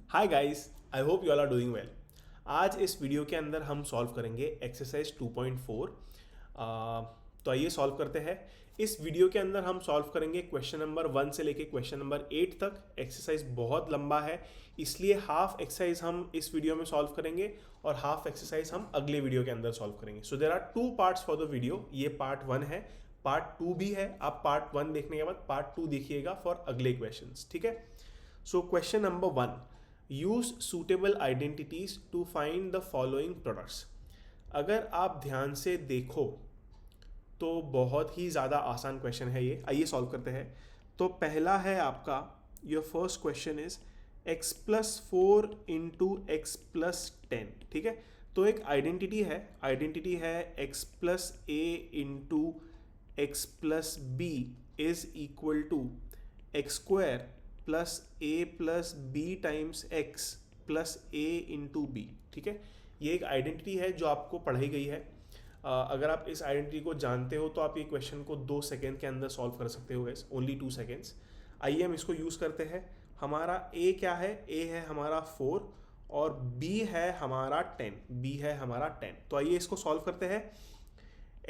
Hi guys, I hope you all are doing well. आज इस video के अंदर हम सॉल्व करेंगे एक्सरसाइज 2.4। तो आइए सॉल्व करते हैं। इस वीडियो के अंदर हम सॉल्व करेंगे क्वेश्चन नंबर 1 से लेके क्वेश्चन नंबर 8 तक। एक्सरसाइज बहुत लंबा है, इसलिए हाफ एक्सरसाइज हम इस वीडियो में सॉल्व करेंगे और हाफ एक्सरसाइज हम अगले वीडियो के अंदर सॉल्व करेंगे। So there are two parts for the video. ये पार्ट 1 है, पार्ट 2 भी है। आप पार्ट 1 देखने के बाद पार्ट 2 देखिएगा फॉर अगले क्वेश्चन, ठीक है। So question number 1, use suitable identities to find the following products. अगर आप ध्यान से देखो तो बहुत ही ज़्यादा आसान क्वेश्चन है ये। आइए सॉल्व करते हैं। तो पहला है आपका, your first question is x+4 into x+10, ठीक है। तो एक आइडेंटिटी है x+a into x+b is equal to x² plus a plus B times x plus a into b, ठीक है। ये एक आइडेंटिटी है जो आपको पढ़ाई गई है। अगर आप इस आइडेंटिटी को जानते हो तो आप ये क्वेश्चन को 2 सेकेंड के अंदर सॉल्व कर सकते हो गाइस, ओनली 2 सेकेंड्स। आइए हम इसको यूज़ करते हैं। हमारा a क्या है? a है हमारा 4 और b है हमारा 10। b है हमारा 10। तो आइए इसको सॉल्व करते हैं।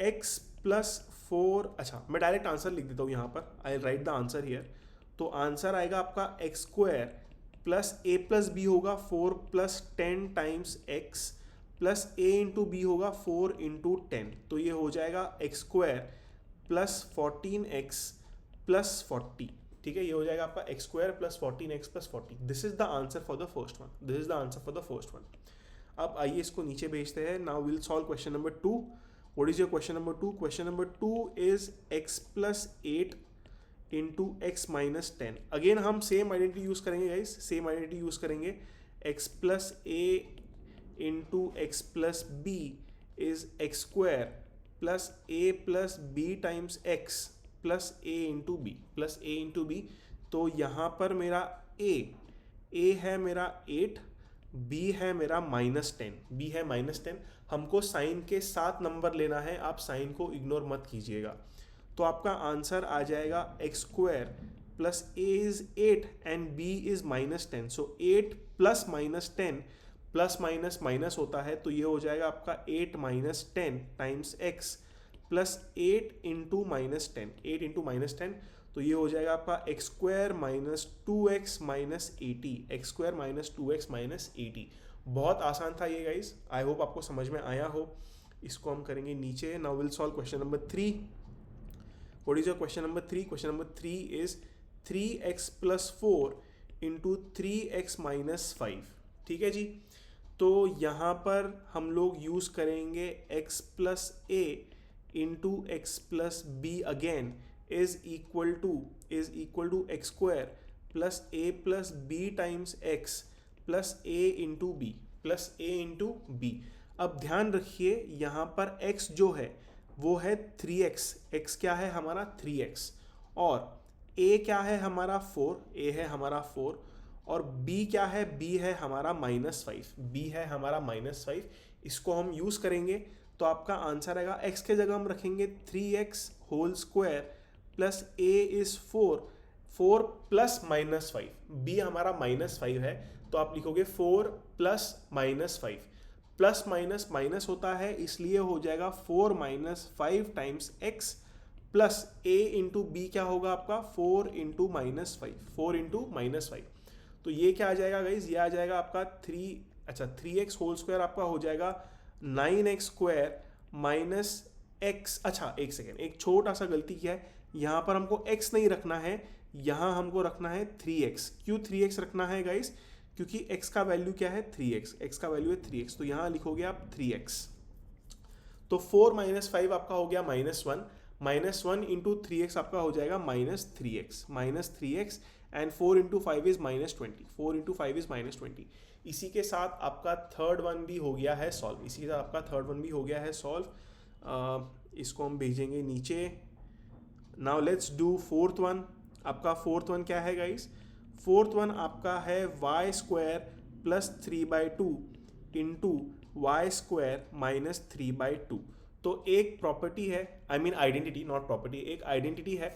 x+4, अच्छा मैं डायरेक्ट आंसर लिख देता हूँ यहाँ पर। I write the answer here. तो आंसर आएगा आपका x² plus a plus b होगा 4 plus 10 times x plus a into b होगा 4 इंटू 10। तो ये हो जाएगा x² प्लस 14x प्लस 40, ठीक है। ये हो जाएगा आपका x² plus 14x plus 40। This is the answer for the first one. This is the answer for the first one. अब आइए इसको नीचे भेजते हैं। Now will solve question number 2। What is your question number 2? Question number 2 is x+8 into x-10। Again हम same identity use करेंगे guys, same identity use करेंगे। x+a into x+b is x² plus a plus B times x plus a into B plus a into B. तो यहाँ पर मेरा a है मेरा 8, b है मेरा -10। b है -10। हमको साइन के साथ नंबर लेना है, आप साइन को इग्नोर मत कीजिएगा। तो आपका आंसर आ जाएगा x² plus a is 8 and b is -10। So 8 plus -10 plus minus minus होता है, तो ये हो जाएगा आपका 8 minus 10 times x plus 8 into -10, 8 into -10। तो ये हो जाएगा आपका x² minus 2x minus 80, x² minus 2x minus 80। बहुत आसान था ये गाइज, आई होप आपको समझ में आया हो। इसको हम करेंगे नीचे। Now will solve question number 3। What is your question number 3? Question number 3 is 3x plus 4 into 3x minus 5, ठीक है जी। तो यहाँ पर हम लोग यूज़ करेंगे x plus a into x plus b again is equal to x² plus a plus b times x plus a into B plus a into b. अब ध्यान रखिए यहाँ पर x जो है वो है 3x। x क्या है हमारा 3x और a क्या है हमारा 4, a है हमारा 4 और b क्या है? b है हमारा -5, b है हमारा -5। इसको हम यूज़ करेंगे तो आपका आंसर आएगा, x के जगह हम रखेंगे 3x whole square plus a is 4 plus -5, b हमारा -5 है तो आप लिखोगे 4 प्लस -5। प्लस माइनस माइनस होता है, इसलिए हो जाएगा 4 minus 5 times x plus a into b क्या होगा आपका 4 इंटू -5, 4 इंटू -5। तो ये क्या आ जाएगा गाइज? ये आ जाएगा आपका 3x होल स्क्वायर आपका हो जाएगा 9x² माइनस x। अच्छा एक सेकेंड, एक छोटा सा गलती किया है। यहाँ पर हमको x नहीं रखना है, यहाँ हमको रखना है 3x। क्यों 3x रखना है गाइज? क्योंकि x का वैल्यू क्या है 3x, x का वैल्यू है 3x। तो यहाँ लिखोगे आप 3x। तो 4 माइनस 5 आपका हो गया -1 इंटू 3x आपका हो जाएगा -3x and 4 into 5 is -20, 4 into 5 is -20। इसी के साथ आपका थर्ड वन भी हो गया है सॉल्व। इसको हम भेजेंगे नीचे। Now let's do fourth one. आपका फोर्थ वन क्या है गाइस? फोर्थ वन आपका है y² plus 3/2 into y² minus 3/2। तो एक प्रॉपर्टी है, I mean identity, not property, एक आइडेंटिटी है।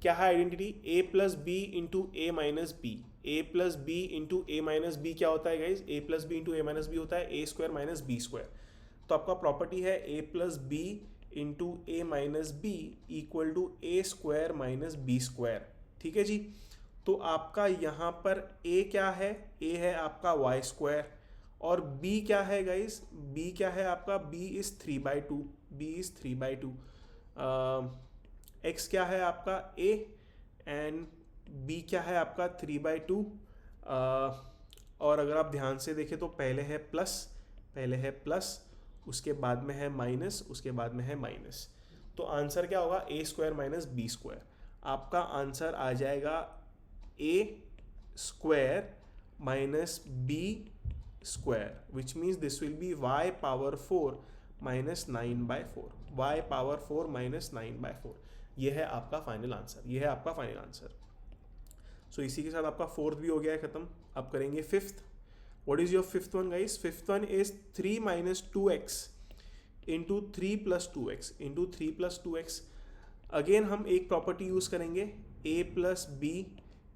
क्या है identity? a plus B into A minus B, A plus B into A minus B क्या होता है guys, A plus B into A minus B होता है A square minus B square. तो आपका प्रॉपर्टी है A plus B into A minus B equal to A square minus B square. ठीक है जी। तो आपका यहाँ पर ए क्या है, ए है आपका वाई स्क्वायर, और बी क्या है गाइज, बी क्या है आपका, b is 3/2, b is 3/2। X क्या है आपका ए, एंड बी क्या है आपका 3/2। और अगर आप ध्यान से देखें तो पहले है प्लस, पहले है प्लस, उसके बाद में है माइनस, उसके बाद में है माइनस। तो आंसर क्या होगा, A square minus B square. आपका आंसर आ जाएगा A square minus B square, which means this will be Y power 4 minus 9/4, Y power 4 minus 9/4। ये है आपका फाइनल आंसर, ये है आपका फाइनल आंसर। सो इसी के साथ आपका फोर्थ भी हो गया है खत्म। अब करेंगे fifth. What is your fifth one guys? Fifth one is 3 minus 2x into 3 plus 2x into 3 plus 2x। Again हम एक प्रॉपर्टी यूज करेंगे, a plus B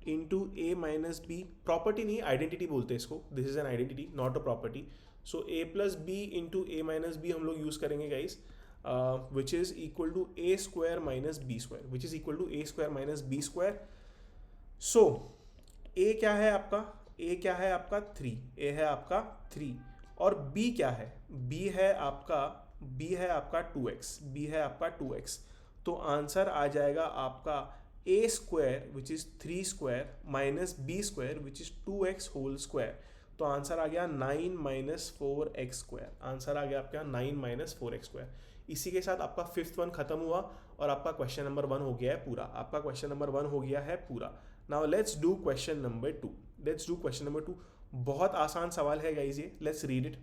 into A minus b. Property नहीं, आइडेंटिटी बोलते हैं इसको, this is an identity not a property. So a plus B into A minus b हम लोग use करेंगे guys, which is equal to A square minus B square, which is equal to A square minus B square. So a क्या है आपका, a क्या है आपका 3, a है आपका 3, और b क्या है, b है आपका 2x, b है आपका 2x। तो आंसर आ जाएगा आपका a square which is 3 square minus b square which is 2x whole square. तो आंसर आ गया 9 माइनस 4x स्क्वायर। आंसर आ गया आपका 9 माइनस 4x स्क्वायर। इसी के साथ आपका फिफ्थ वन खत्म हुआ और आपका क्वेश्चन नंबर 1 हो गया है पूरा। आपका क्वेश्चन नंबर 1 हो गया है पूरा। Now let's do question number 2। Let's do question number 2। बहुत आसान सवाल है गाइज ये, let's read it.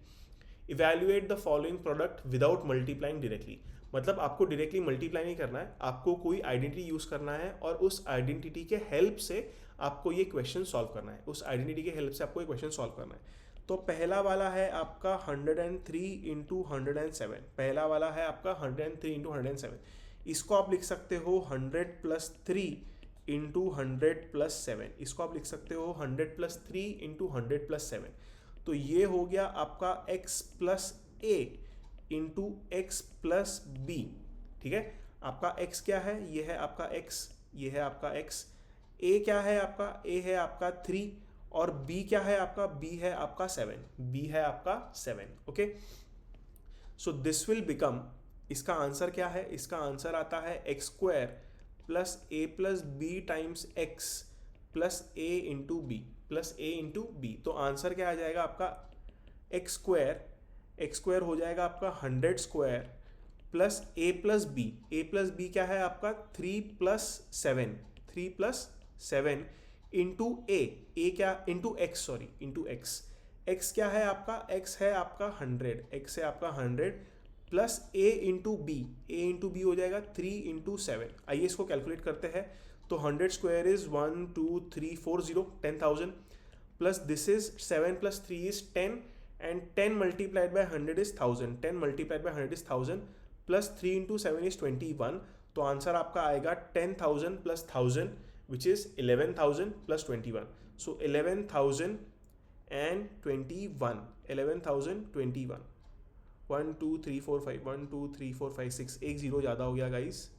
Evaluate the following product without multiplying directly. मतलब आपको डायरेक्टली मल्टीप्लाई नहीं करना है, आपको कोई आइडेंटिटी यूज करना है और उस आइडेंटिटी के हेल्प से आपको ये क्वेश्चन सॉल्व करना है, उस आइडेंटिटी के हेल्प से आपको ये क्वेश्चन सॉल्व करना है। तो पहला वाला है आपका 103 इंटू 107। पहला वाला है आपका 103 इंटू 107। इसको आप लिख सकते हो 100 प्लस 3 इंटू 100 प्लस 7। इसको आप लिख सकते हो 100 प्लस 3 इंटू 100 प्लस 7। तो ये हो गया आपका x प्लस ए इंटू एक्स प्लस बी। ठीक है, आपका x क्या है, ये है आपका x, ये है आपका x। a क्या है आपका, a है आपका 3, और b क्या है आपका, b है आपका 7, b है आपका 7। Okay, so this will become, इसका आंसर क्या है, इसका आंसर आता है एक्स स्क्वायर प्लस ए plus B times X plus ए इंटू बी, प्लस ए इंटू बी। तो आंसर क्या आ जाएगा आपका एक्स स्क्वायर हो जाएगा आपका 100 square plus A plus B. A plus B क्या है आपका 3 प्लस 7, 3 प्लस 7 इंटू ए क्या, into x, sorry into x. X क्या है आपका, एक्स है आपका 100, एक्स है आपका 100 प्लस ए इंटू बी, ए इंटू बी हो जाएगा 3 इंटू 7। आइए इसको कैलकुलेट करते हैं। तो 100 square is 1 2 3 4 0, 10,000 plus this is 7 plus 3 is 10 and 10 multiplied by 100 is 1000, 10 multiplied by 100 is 1000 plus 3 into 7 is 21। तो आंसर आपका आएगा 10,000 plus 1000 which is 11,000 plus 21। so 11,021, 11,021। 1 2 3 4 5, 1 2 3 4 5 6, एक जीरो ज़्यादा हो गया गाइस,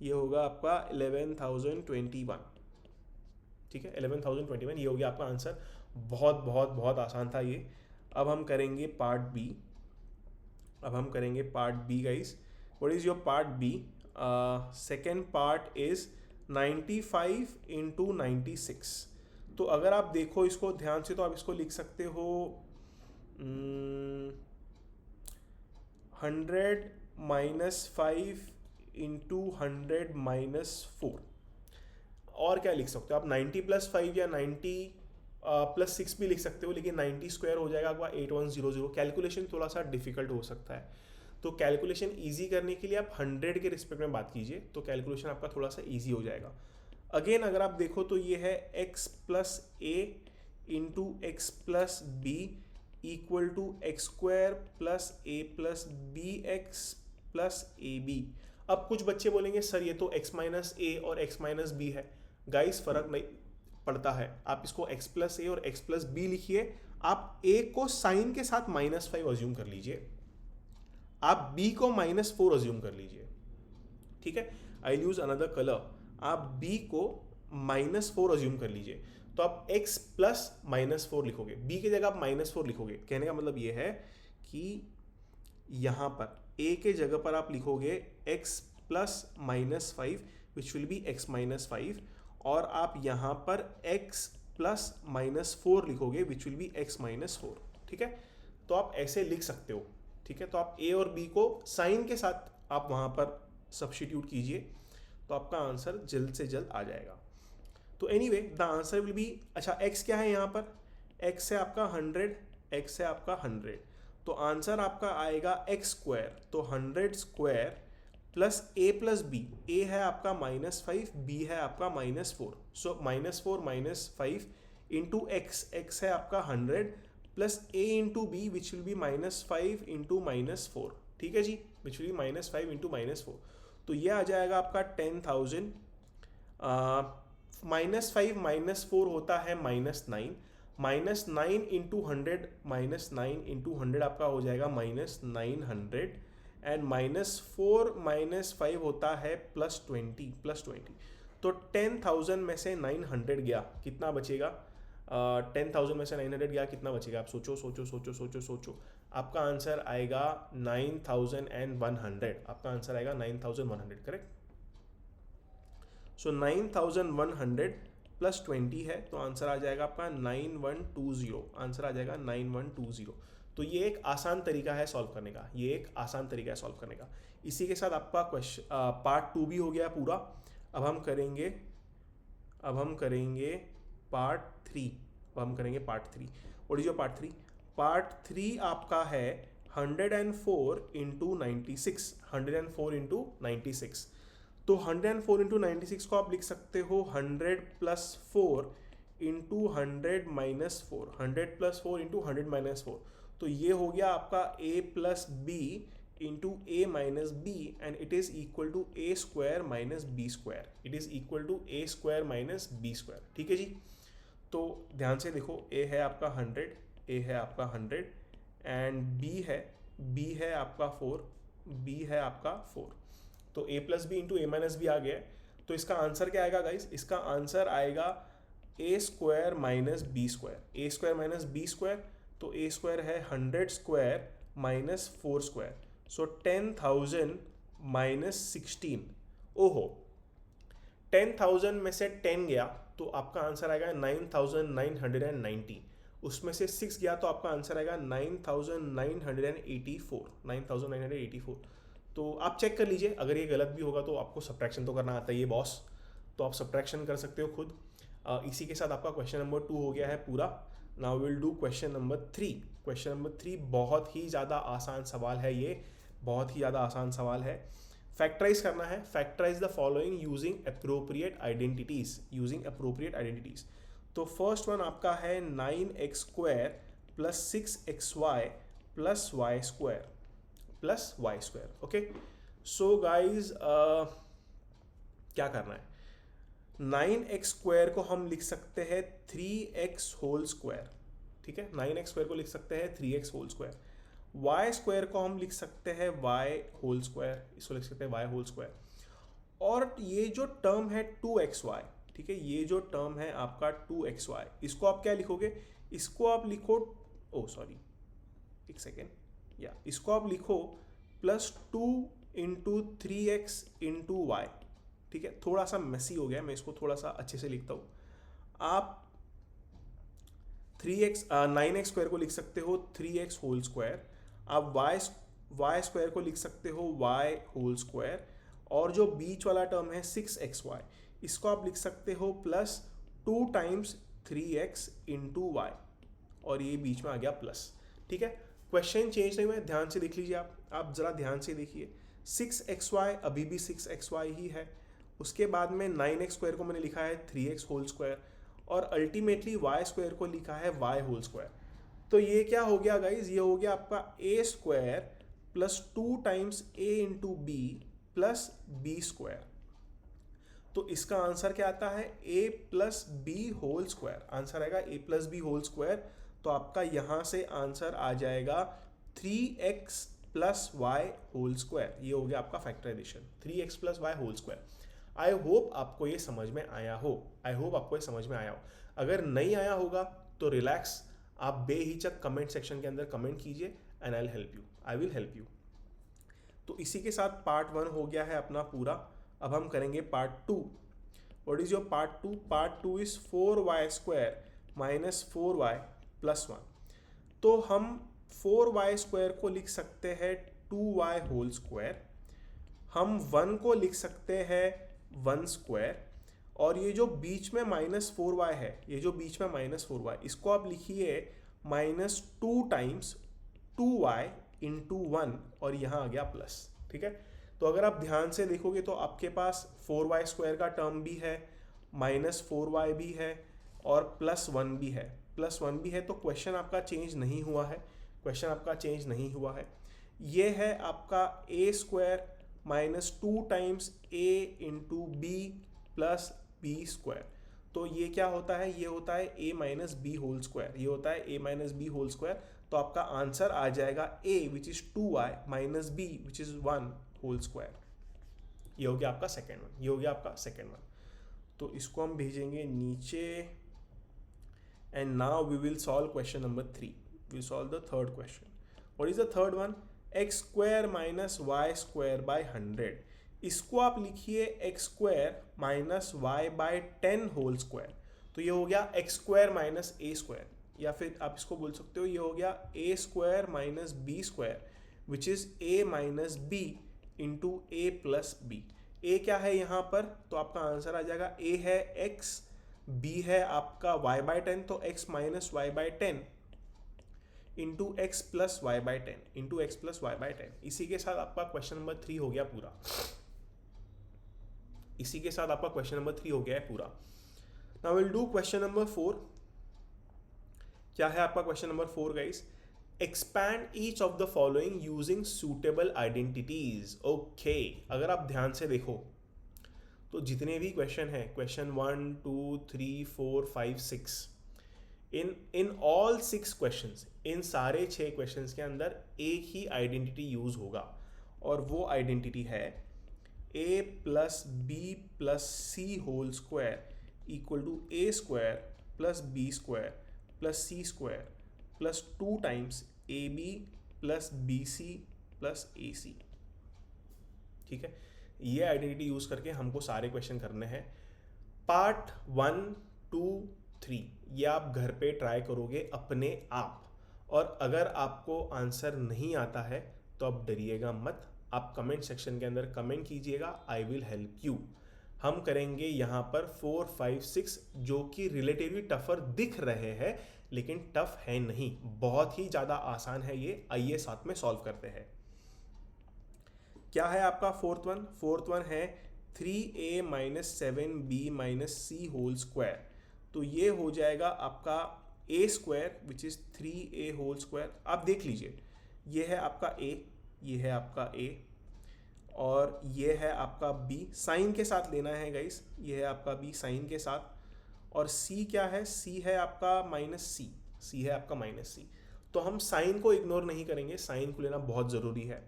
ये होगा आपका 11,021। ठीक है, 11,021 ये हो गया आपका आंसर। बहुत बहुत बहुत आसान था ये। अब हम करेंगे पार्ट बी। अब हम करेंगे part b guys. What is your part b? Second part is 95 into 96। तो अगर आप देखो इसको ध्यान से तो आप इसको लिख सकते हो 100 माइनस 5 इंटू 100 माइनस 4। और क्या लिख सकते हो आप, 90 प्लस 5 या 90 प्लस 6 भी लिख सकते हो, लेकिन 90 स्क्वायर हो जाएगा आपका 8100। कैलकुलेशन थोड़ा सा डिफिकल्ट हो सकता है, तो कैलकुलेशन इजी करने के लिए आप 100 के रिस्पेक्ट में बात कीजिए, तो कैलकुलेशन आपका थोड़ा सा इजी हो जाएगा। अगेन अगर आप देखो तो ये है x plus A into x plus b equal to x square plus A plus b x plus a b. अब कुछ बच्चे बोलेंगे सर ये तो x माइनस ए और x माइनस बी है। गाइस फर्क नहीं, पड़ता है, आप इसको x प्लस ए और x प्लस बी लिखिए। आप a को साइन के साथ -5 अज्यूम कर लीजिए, आप b को -4 अज्यूम कर लीजिए, ठीक है। आई यूज अनदर कलर, आप b को -4 अज्यूम कर लीजिए, तो आप x प्लस -4 लिखोगे, b की जगह आप -4 लिखोगे। कहने का मतलब ये है कि यहाँ पर a के जगह पर आप लिखोगे x plus -5 which will B x -5, और आप यहाँ पर x प्लस -4 लिखोगे विच विल बी x -4, ठीक है। तो आप ऐसे लिख सकते हो, ठीक है। तो आप a और b को साइन के साथ आप वहाँ पर सब्स्टिट्यूट कीजिए, तो आपका आंसर जल्द से जल्द आ जाएगा। तो anyway the answer will be, अच्छा x क्या है यहाँ पर, x है आपका 100, x है आपका 100, तो आंसर आपका आएगा x स्क्वायर, तो 100 square plus a plus b, a है आपका -5, b है आपका -4, सो -4 -5 इंटू x है आपका 100 plus a into b which will be -5 into -4, ठीक है जी, विच विल बी -5 इंटू -4। तो ये आ जाएगा आपका 10,000, -5 -4 होता है -9, -9 इंटू 100, -9 इंटू 100 आपका हो जाएगा -900, एंड -4 -5 होता है +20। तो 10,000 में से 900 गया, कितना बचेगा? 10,000 में से 900 गया, कितना बचेगा? आप सोचो सोचो सोचो सोचो सोचो, आपका आंसर आएगा 9,100, आपका आंसर आएगा 9,100, करेक्ट। सो 9,100 प्लस 20 है, तो आंसर आ जाएगा आपका 9120, आंसर आ जाएगा 9120। तो ये एक आसान तरीका है सॉल्व करने का, ये एक आसान तरीका है सॉल्व करने का। इसी के साथ आपका क्वेश्चन पार्ट 2 भी हो गया पूरा। अब हम करेंगे पार्ट 3, और जो पार्ट 3 आपका है 104 इंटू 96, 104 इंटू 96। तो 104 इंटू 96 को आप लिख सकते हो 100 plus 4 into 100 minus 4, 100 plus 4 into 100 minus 4। तो ये हो गया आपका a plus B into a minus b, and it is equal to a square minus B square, it is equal to a square minus B square, ठीक है जी। तो ध्यान से देखो, a है आपका 100, एंड b है आपका 4, तो a plus B into A minus B आ गया। तो इसका आंसर क्या आएगा गाइस? इसका आंसर आएगा a square minus B square, तो a स्क्वायर है 100 square minus 4 square, so 10,000 minus 16। ओहो, 10,000 में से 10 गया तो आपका आंसर आएगा 9,990, उसमें से 6 गया तो आपका आंसर आएगा 9,984। तो आप चेक कर लीजिए, अगर ये गलत भी होगा तो आपको सब्ट्रैक्शन तो करना आता ही है बॉस, तो आप सब्ट्रैक्शन कर सकते हो खुद। इसी के साथ आपका क्वेश्चन नंबर 2 हो गया है पूरा। Now will do question number 3। Question number 3 बहुत ही ज़्यादा आसान सवाल है, ये बहुत ही ज़्यादा आसान सवाल है। फैक्टराइज करना है, factorise the following using appropriate identities. तो फर्स्ट वन आपका है 9x square plus 6xy plus y square, okay. So guys क्या करना है, 9x स्क्वायर को हम लिख सकते हैं 3x होल स्क्वायर, ठीक है। 9x स्क्वायर को लिख सकते हैं 3x whole square. y square को हम लिख सकते हैं y होल स्क्वायर, इसको लिख सकते हैं y होल स्क्वायर। और ये जो टर्म है 2xy, ठीक है, ये जो टर्म है आपका 2xy, इसको आप क्या लिखोगे? इसको आप लिखो, ओ सॉरी एक सेकेंड, या इसको आप लिखो plus 2 into 3x into Y, ठीक है। थोड़ा सा मेसी हो गया, मैं इसको थोड़ा सा अच्छे से लिखता हूँ। आप 9x स्क्वायर को लिख सकते हो 3x होल स्क्वायर, आप y स्क्वायर को लिख सकते हो y होल स्क्वायर, और जो बीच वाला टर्म है 6xy, इसको आप लिख सकते हो plus 2 times 3x into Y, और ये बीच में आ गया प्लस, ठीक है। क्वेश्चन चेंज नहीं हुआ है, ध्यान से देख लीजिए आप जरा ध्यान से देखिए। 6xy अभी भी 6xy ही है, उसके बाद में 9x स्क्वायर को मैंने लिखा है 3x होल स्क्वायर, और अल्टीमेटली y स्क्वायर को लिखा है y होल स्क्वायर। तो ये क्या हो गया गाइज? ये हो गया आपका a square plus 2 times a into B plus B square. तो इसका आंसर क्या आता है, a plus b whole square, answer आएगा a plus b whole square. तो आपका यहाँ से आंसर आ जाएगा 3x plus y whole square. ये हो गया आपका factorisation, 3x plus y whole square. I होप आपको ये समझ में आया हो, आई होप आपको ये समझ में आया हो। अगर नहीं आया होगा तो रिलैक्स, आप बेहिचक कमेंट सेक्शन के अंदर कमेंट कीजिए and I will help you, I will help you. तो इसी के साथ पार्ट 1 हो गया है अपना पूरा। अब हम करेंगे part 2। What is your part 2? Part 2 is 4y square minus 4y plus 1। तो हम 4y स्क्वायर को लिख सकते हैं 2y होल स्क्वायर, हम 1 को लिख सकते हैं 1 स्क्वायर, और ये जो बीच में माइनस 4y है, ये जो बीच में माइनस 4y, इसको आप लिखिए माइनस 2 टाइम्स 2y इंटू 1, और यहाँ आ गया प्लस। ठीक है, तो अगर आप ध्यान से देखोगे तो आपके पास 4y स्क्वायर का टर्म भी है, माइनस 4y भी है, और प्लस 1 भी है, प्लस 1 भी है। तो क्वेश्चन आपका चेंज नहीं हुआ है, क्वेश्चन आपका चेंज नहीं हुआ है। ये है आपका a square minus 2 times a into B plus B square. तो ये क्या होता है, ये होता है a minus b whole square, ये होता है a minus b whole square. तो आपका आंसर आ जाएगा a which is 2y minus b which is 1 whole square. ये हो गया आपका सेकेंड वन, ये हो गया आपका सेकेंड वन। तो इसको हम भेजेंगे नीचे and now we will solve question number 3। We solve the third question. What is the third one? X square minus y square by 100। इसको आप लिखिए x square minus y by 10 whole square. तो ये हो गया x square minus a square, या फिर आप इसको बोल सकते हो ये हो गया A square minus B square which is A minus B into A plus B. A क्या है यहाँ पर? तो आपका आंसर आ जाएगा ए है x, b है आपका y बाय 10, तो x minus y by 10 into x plus y by 10 into x plus y by 10। इसी के साथ आपका क्वेश्चन नंबर 3 हो गया पूरा, इसी के साथ आपका क्वेश्चन नंबर 3 हो गया है पूरा। Now will do question number 4। क्या है आपका question number 4 guys? Expand each of the following using suitable identities. Okay, अगर आप ध्यान से देखो तो जितने भी क्वेश्चन हैं, क्वेश्चन 1 2 3 4 5 6, इन ऑल 6 क्वेश्चंस, इन सारे 6 क्वेश्चंस के अंदर एक ही आइडेंटिटी यूज होगा, और वो आइडेंटिटी है a plus B plus C whole square equal to A square plus B square plus C square plus 2 times A B plus B C plus A C. ठीक है, ये आइडेंटिटी यूज करके हमको सारे क्वेश्चन करने हैं। Part 1 2 3 ये आप घर पे ट्राई करोगे अपने आप, और अगर आपको आंसर नहीं आता है तो आप डरिएगा मत, आप कमेंट सेक्शन के अंदर कमेंट कीजिएगा, आई विल हेल्प यू। हम करेंगे यहाँ पर 4 5 6 जो कि रिलेटिवली टफर दिख रहे हैं लेकिन टफ है नहीं, बहुत ही ज़्यादा आसान है ये। आइए साथ में सॉल्व करते हैं। क्या है आपका फोर्थ वन? फोर्थ वन है 3a minus 7b minus c whole square. तो ये हो जाएगा आपका a square which is 3a whole square. आप देख लीजिए, ये है आपका a, ये है आपका a, और ये है आपका b, साइन के साथ लेना है गाइस, ये है आपका b साइन के साथ, और c क्या है? c है आपका माइनस सी, c है आपका माइनस सी। तो हम साइन को इग्नोर नहीं करेंगे, साइन को लेना बहुत ज़रूरी है।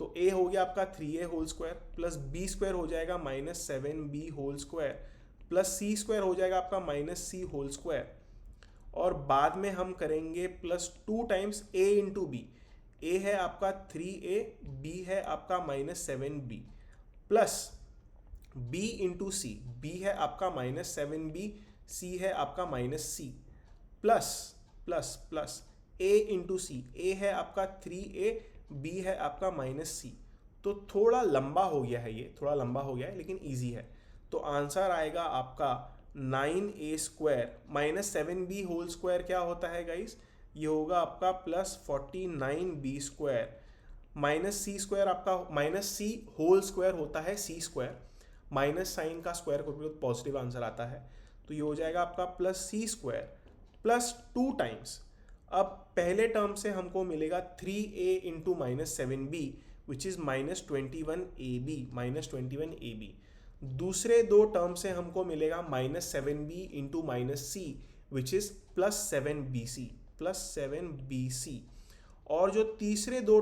तो a हो गया आपका 3a whole square plus b square हो जाएगा minus 7b whole square plus c square हो जाएगा आपका माइनस c होल स्क्वायर, और बाद में हम करेंगे plus 2 times a into B. a है आपका 3a, b है आपका minus 7b plus b into C, b है आपका माइनस 7b, c है आपका minus c plus plus plus a into C, a है आपका 3a, b है आपका माइनस c। तो थोड़ा लंबा हो गया है ये, थोड़ा लंबा हो गया है लेकिन ईजी है। तो आंसर आएगा आपका 9a square minus 7b whole square. क्या होता है गाइस? ये होगा आपका प्लस 49b स्क्वायर माइनस सी स्क्वायर, आपका माइनस सी होल स्क्वायर होता है सी स्क्वायर, माइनस साइन का स्क्वायर को भी पॉजिटिव आंसर आता है। तो ये हो जाएगा आपका plus C square plus 2 times, अब पहले टर्म से हमको मिलेगा 3a into minus 7b which is minus 21ab, minus 21ab। दूसरे दो टर्म से हमको मिलेगा -7b into -c which is +7bc, +7bc। और जो तीसरे दो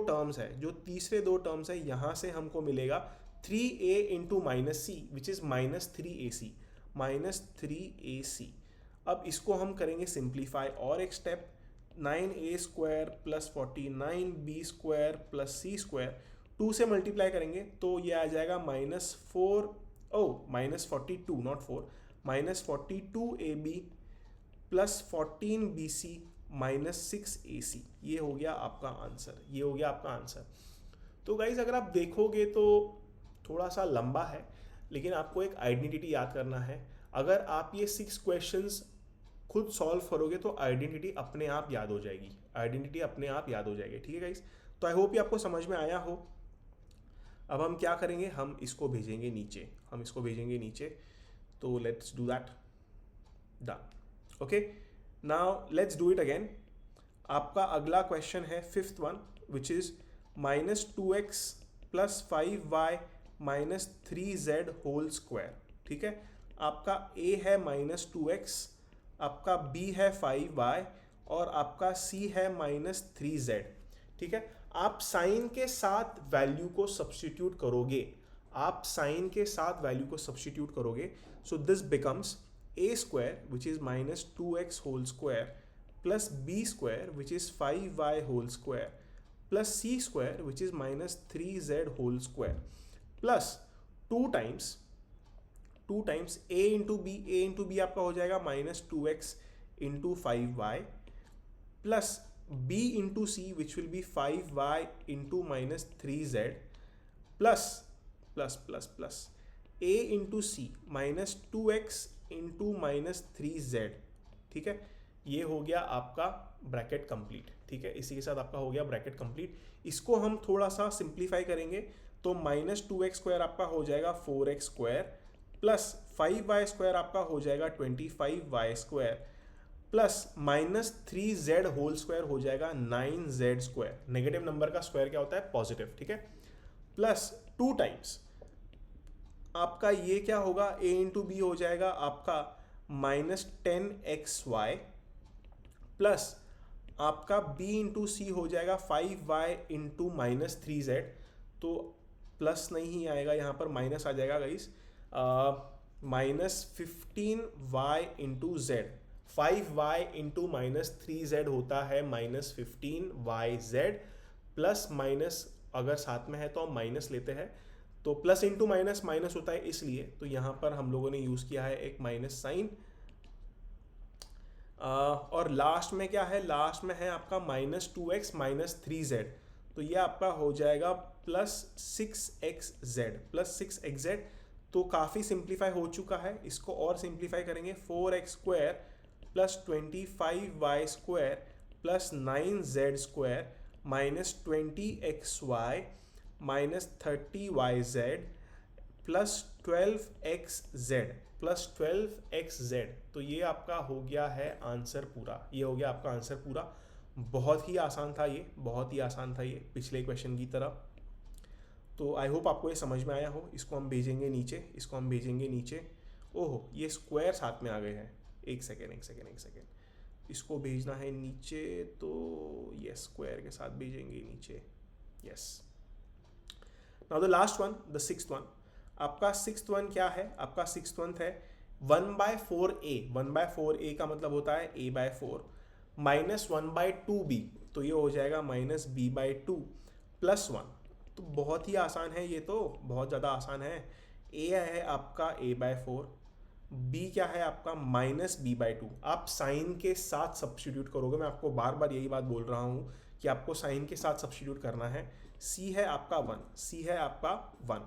टर्म्स है यहाँ से हमको मिलेगा 3a into -c which is -3ac, -3ac। अब इसको हम करेंगे सिंप्लीफाई और एक स्टेप, 9a² + 49b² + c², 2 से मल्टीप्लाई करेंगे तो ये आ जाएगा -42 नॉट 4, -42ab + 14bc -6ac। ये हो गया आपका आंसर। तो गाइज अगर आप देखोगे तो थोड़ा सा लंबा है, लेकिन आपको एक आइडेंटिटी याद करना है। अगर आप ये 6 क्वेश्चंस खुद सॉल्व करोगे तो आइडेंटिटी अपने आप याद हो जाएगी, ठीक है गाइज। तो आई होप ये आपको समझ में आया हो। अब हम क्या करेंगे, हम इसको भेजेंगे नीचे, तो let's do that. Done. Okay, now let's do it again. आपका अगला क्वेश्चन है 5th one, which is -2x + 5y - 3z whole square. ठीक है, आपका a है -2x, आपका b है 5y और आपका c है -3z। ठीक है, आप साइन के साथ वैल्यू को सब्स्टिट्यूट करोगे, so this becomes a² which is -2x whole square plus b² which is 5y whole square plus c² which is -3z whole square plus 2 times a into b आपका हो जाएगा -2x into 5y plus b into c which will be 5y into -3z plus a into c -2x into -3z। ठीक है, ये हो गया आपका bracket complete. ठीक है, इसी के साथ आपका हो गया ब्रैकेट कंप्लीट। इसको हम थोड़ा सा सिंप्लीफाई करेंगे तो -2x² आपका हो जाएगा 4x² प्लस 5y² आपका हो जाएगा 25y² plus -3z whole square हो जाएगा 9z²। नेगेटिव नंबर का स्क्वायर क्या होता है, पॉजिटिव। ठीक है, प्लस 2 टाइम्स आपका ये क्या होगा, a इंटू बी हो जाएगा आपका -10xy प्लस आपका b इंटू सी हो जाएगा 5y इंटू -3z। तो प्लस नहीं आएगा, यहाँ पर माइनस आ जाएगा guys, -15y into z। 5y into -3z होता है -15yz प्लस माइनस, अगर साथ में है तो हम माइनस लेते हैं, तो प्लस इंटू माइनस माइनस होता है इसलिए, तो यहाँ पर हम लोगों ने यूज़ किया है एक माइनस साइन। और लास्ट में क्या है, लास्ट में है आपका -2x -3z, तो ये आपका हो जाएगा +6xz। तो काफ़ी सिंप्लीफाई हो चुका है, इसको और सिंप्लीफाई करेंगे, 4x² plus 25y² plus 9z² -20xy -30yz plus 12xz। तो ये आपका हो गया है आंसर पूरा। बहुत ही आसान था ये, पिछले क्वेश्चन की तरह। तो आई होप आपको ये समझ में आया हो। इसको हम भेजेंगे नीचे। ओहो, ये स्क्वायर साथ में आ गए हैं, एक सेकेंड, इसको भेजना है नीचे, तो यस, स्क्वायर के साथ भेजेंगे नीचे, yes. Now the last one, the 6th one. आपका 6th वन क्या है, आपका 6th वन है 1/4a। 1/4a का मतलब होता है a/4 -1/2b, तो ये हो जाएगा -b/2 प्लस 1। तो बहुत ही आसान है, ये तो बहुत ज़्यादा आसान है। a है आपका a/4, b क्या है आपका -b/2। आप साइन के साथ सब्स्टिट्यूट करोगे, मैं आपको बार बार यही बात बोल रहा हूँ कि आपको साइन के साथ सब्स्टिट्यूट करना है। c है आपका 1,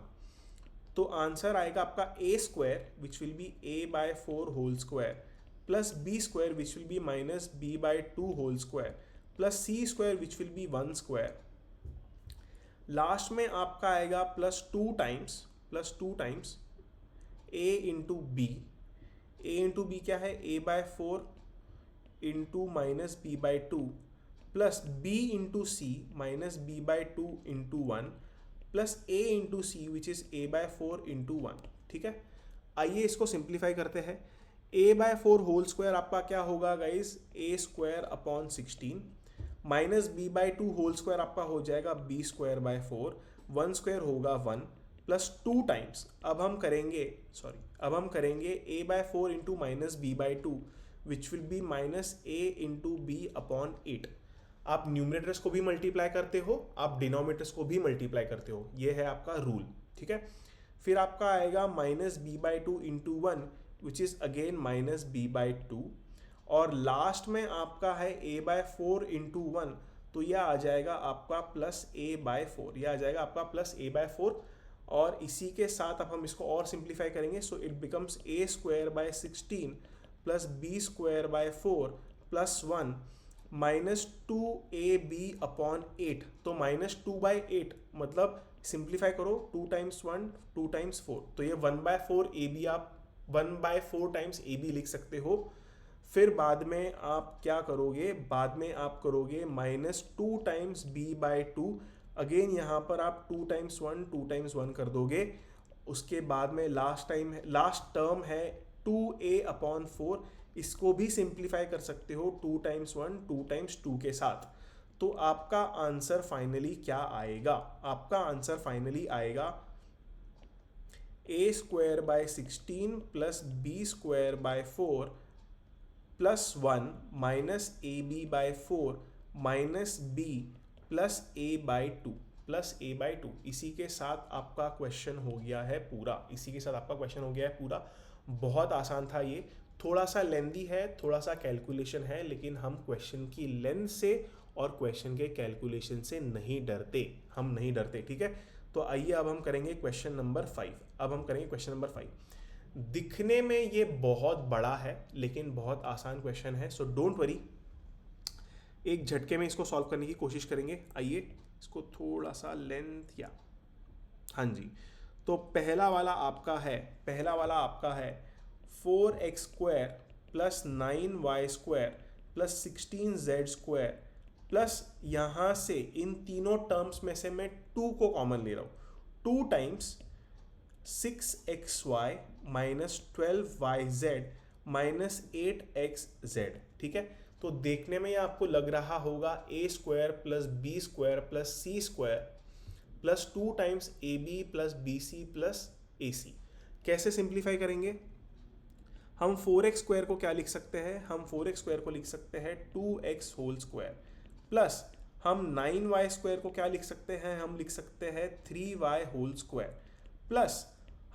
तो आंसर आएगा आपका a² which will be a/4 whole square plus b² which will be -b/2 whole square plus c² which will be 1 square. Last में आपका आएगा +2 times a into B. a into b क्या है, a/4 into -b/2 plus b into c -b/2 into 1 plus a into c which is a/4 into 1। ठीक है, आइए इसको simplify करते हैं। a/4 होल स्क्वायर आपका क्या होगा guys, a² upon 16 minus b/2 whole square आपका हो जाएगा b²/4, 1 स्क्वायर होगा 1 प्लस 2 टाइम्स, अब हम करेंगे a/4 into minus b/2 which will B minus a into b/8। आप न्यूमरेटर्स को भी मल्टीप्लाई करते हो, आप डिनोमिनेटर्स को भी मल्टीप्लाई करते हो, ये है आपका रूल, ठीक है। फिर आपका आएगा minus b/2 into 1 which is again minus b/2, और लास्ट में आपका है a/4 इंटू 1, तो यह आ जाएगा आपका प्लस a/4, यह आ जाएगा आपका प्लस a/4। और इसी के साथ अब हम इसको और सिंप्लीफाई करेंगे, so it becomes a²/16 plus b²/4 plus 1 minus 2ab/8, तो माइनस 2/8 मतलब सिंप्लीफाई करो, 2 टाइम्स 1 2 टाइम्स 4, तो ये 1/4 ab, आप 1/4 टाइम्स ab लिख सकते हो। फिर बाद में आप क्या करोगे, बाद में आप करोगे माइनस 2 टाइम्स b/2, अगेन यहाँ पर आप 2 टाइम्स 1 2 टाइम्स 1 कर दोगे। उसके बाद में लास्ट टर्म है 2a/4, इसको भी सिंप्लीफाई कर सकते हो 2 टाइम्स 1 2 टाइम्स 2 के साथ। तो आपका आंसर फाइनली क्या आएगा, आपका आंसर फाइनली आएगा a²/16 plus b²/4 plus 1 minus ab/4 minus b plus a/2 इसी के साथ आपका क्वेश्चन हो गया है पूरा, बहुत आसान था ये, थोड़ा सा लेंदी है, थोड़ा सा कैलकुलेशन है, लेकिन हम क्वेश्चन की लेंथ से और क्वेश्चन के कैलकुलेशन से नहीं डरते, ठीक है। तो आइए अब हम करेंगे क्वेश्चन नंबर 5। दिखने में ये बहुत बड़ा है लेकिन बहुत आसान क्वेश्चन है, सो डोंट वरी, एक झटके में इसको सॉल्व करने की कोशिश करेंगे। आइए इसको थोड़ा सा लेंथ, या हाँ जी, तो पहला वाला आपका है 4x² plus 9y² plus 16z² plus यहाँ से इन तीनों टर्म्स में से मैं 2 को कॉमन ले रहा हूँ, 2 times 6xy minus 12yz minus 8xz, ठीक है। तो देखने में आपको लग रहा होगा a² plus b² plus c² plus 2 times ab plus bc plus ac। कैसे सिंप्लीफाई करेंगे, हम 4x² को क्या लिख सकते हैं, हम 4x² को लिख सकते हैं 2x होल स्क्वायर, प्लस हम 9y² को क्या लिख सकते हैं, हम लिख सकते हैं 3y होल स्क्वायर, प्लस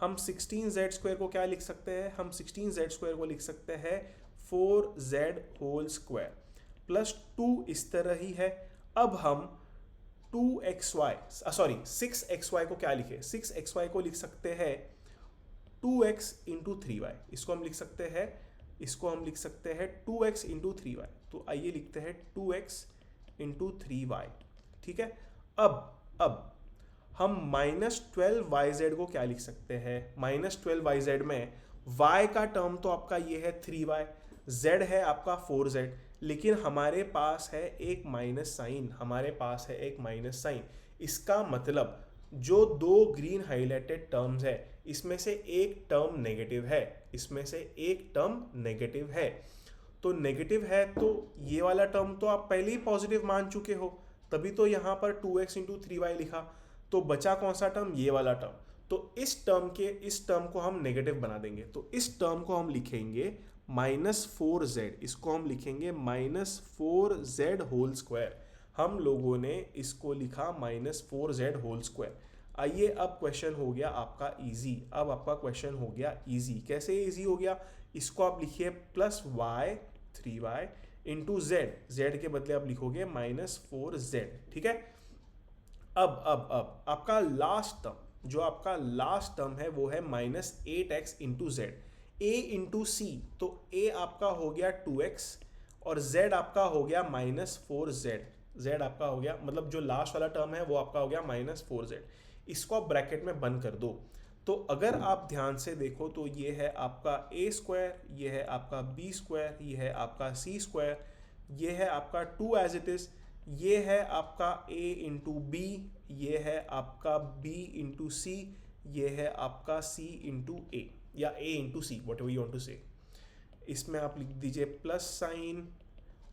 हम 16z² को क्या लिख सकते हैं, हम 16z² को लिख सकते हैं 4z होल स्क्वायर, प्लस 2 इस तरह ही है। अब हम 6xy को क्या लिखे, 6xy को लिख सकते हैं 2x इंटू 3y, इसको हम लिख सकते हैं 2x इंटू 3y, तो आइए लिखते हैं 2x इंटू 3y, ठीक है। अब हम माइनस 12yz को क्या लिख सकते हैं, माइनस 12yz में y का टर्म तो आपका ये है 3y, z है आपका 4z, लेकिन हमारे पास है एक माइनस साइन, इसका मतलब जो 2 ग्रीन हाईलाइटेड टर्म्स है इसमें से एक टर्म नेगेटिव है, तो नेगेटिव है तो ये वाला टर्म तो आप पहले ही पॉजिटिव मान चुके हो, तभी तो यहाँ पर 2x इंटू 3y लिखा, तो बचा कौन सा टर्म, ये वाला टर्म। तो इस टर्म को हम नेगेटिव बना देंगे, तो इस टर्म को हम लिखेंगे -4z, इसको हम लिखेंगे -4z होल स्क्वायर, हम लोगों ने इसको लिखा -4z होल स्क्वायर। आइए अब क्वेश्चन हो गया आपका इजी, कैसे इजी हो गया, इसको आप लिखिए plus y 3y into z के बदले आप लिखोगे -4z, ठीक है। अब आपका लास्ट टर्म है वो है -8x into z, a into c, तो a आपका हो गया 2x और z आपका हो गया -4z, आपका हो गया, मतलब जो लास्ट वाला टर्म है वो आपका हो गया -4z, इसको आप ब्रैकेट में बंद कर दो। तो अगर आप ध्यान से देखो तो ये है आपका a², ये है आपका b², ये है आपका c², ये है आपका 2 एज इट इज, ये है आपका a इंटू बी, ये है आपका b इंटू सी, ये है आपका c इंटू ए या a into c, whatever you want to say. इसमें आप लिख दीजिए प्लस साइन,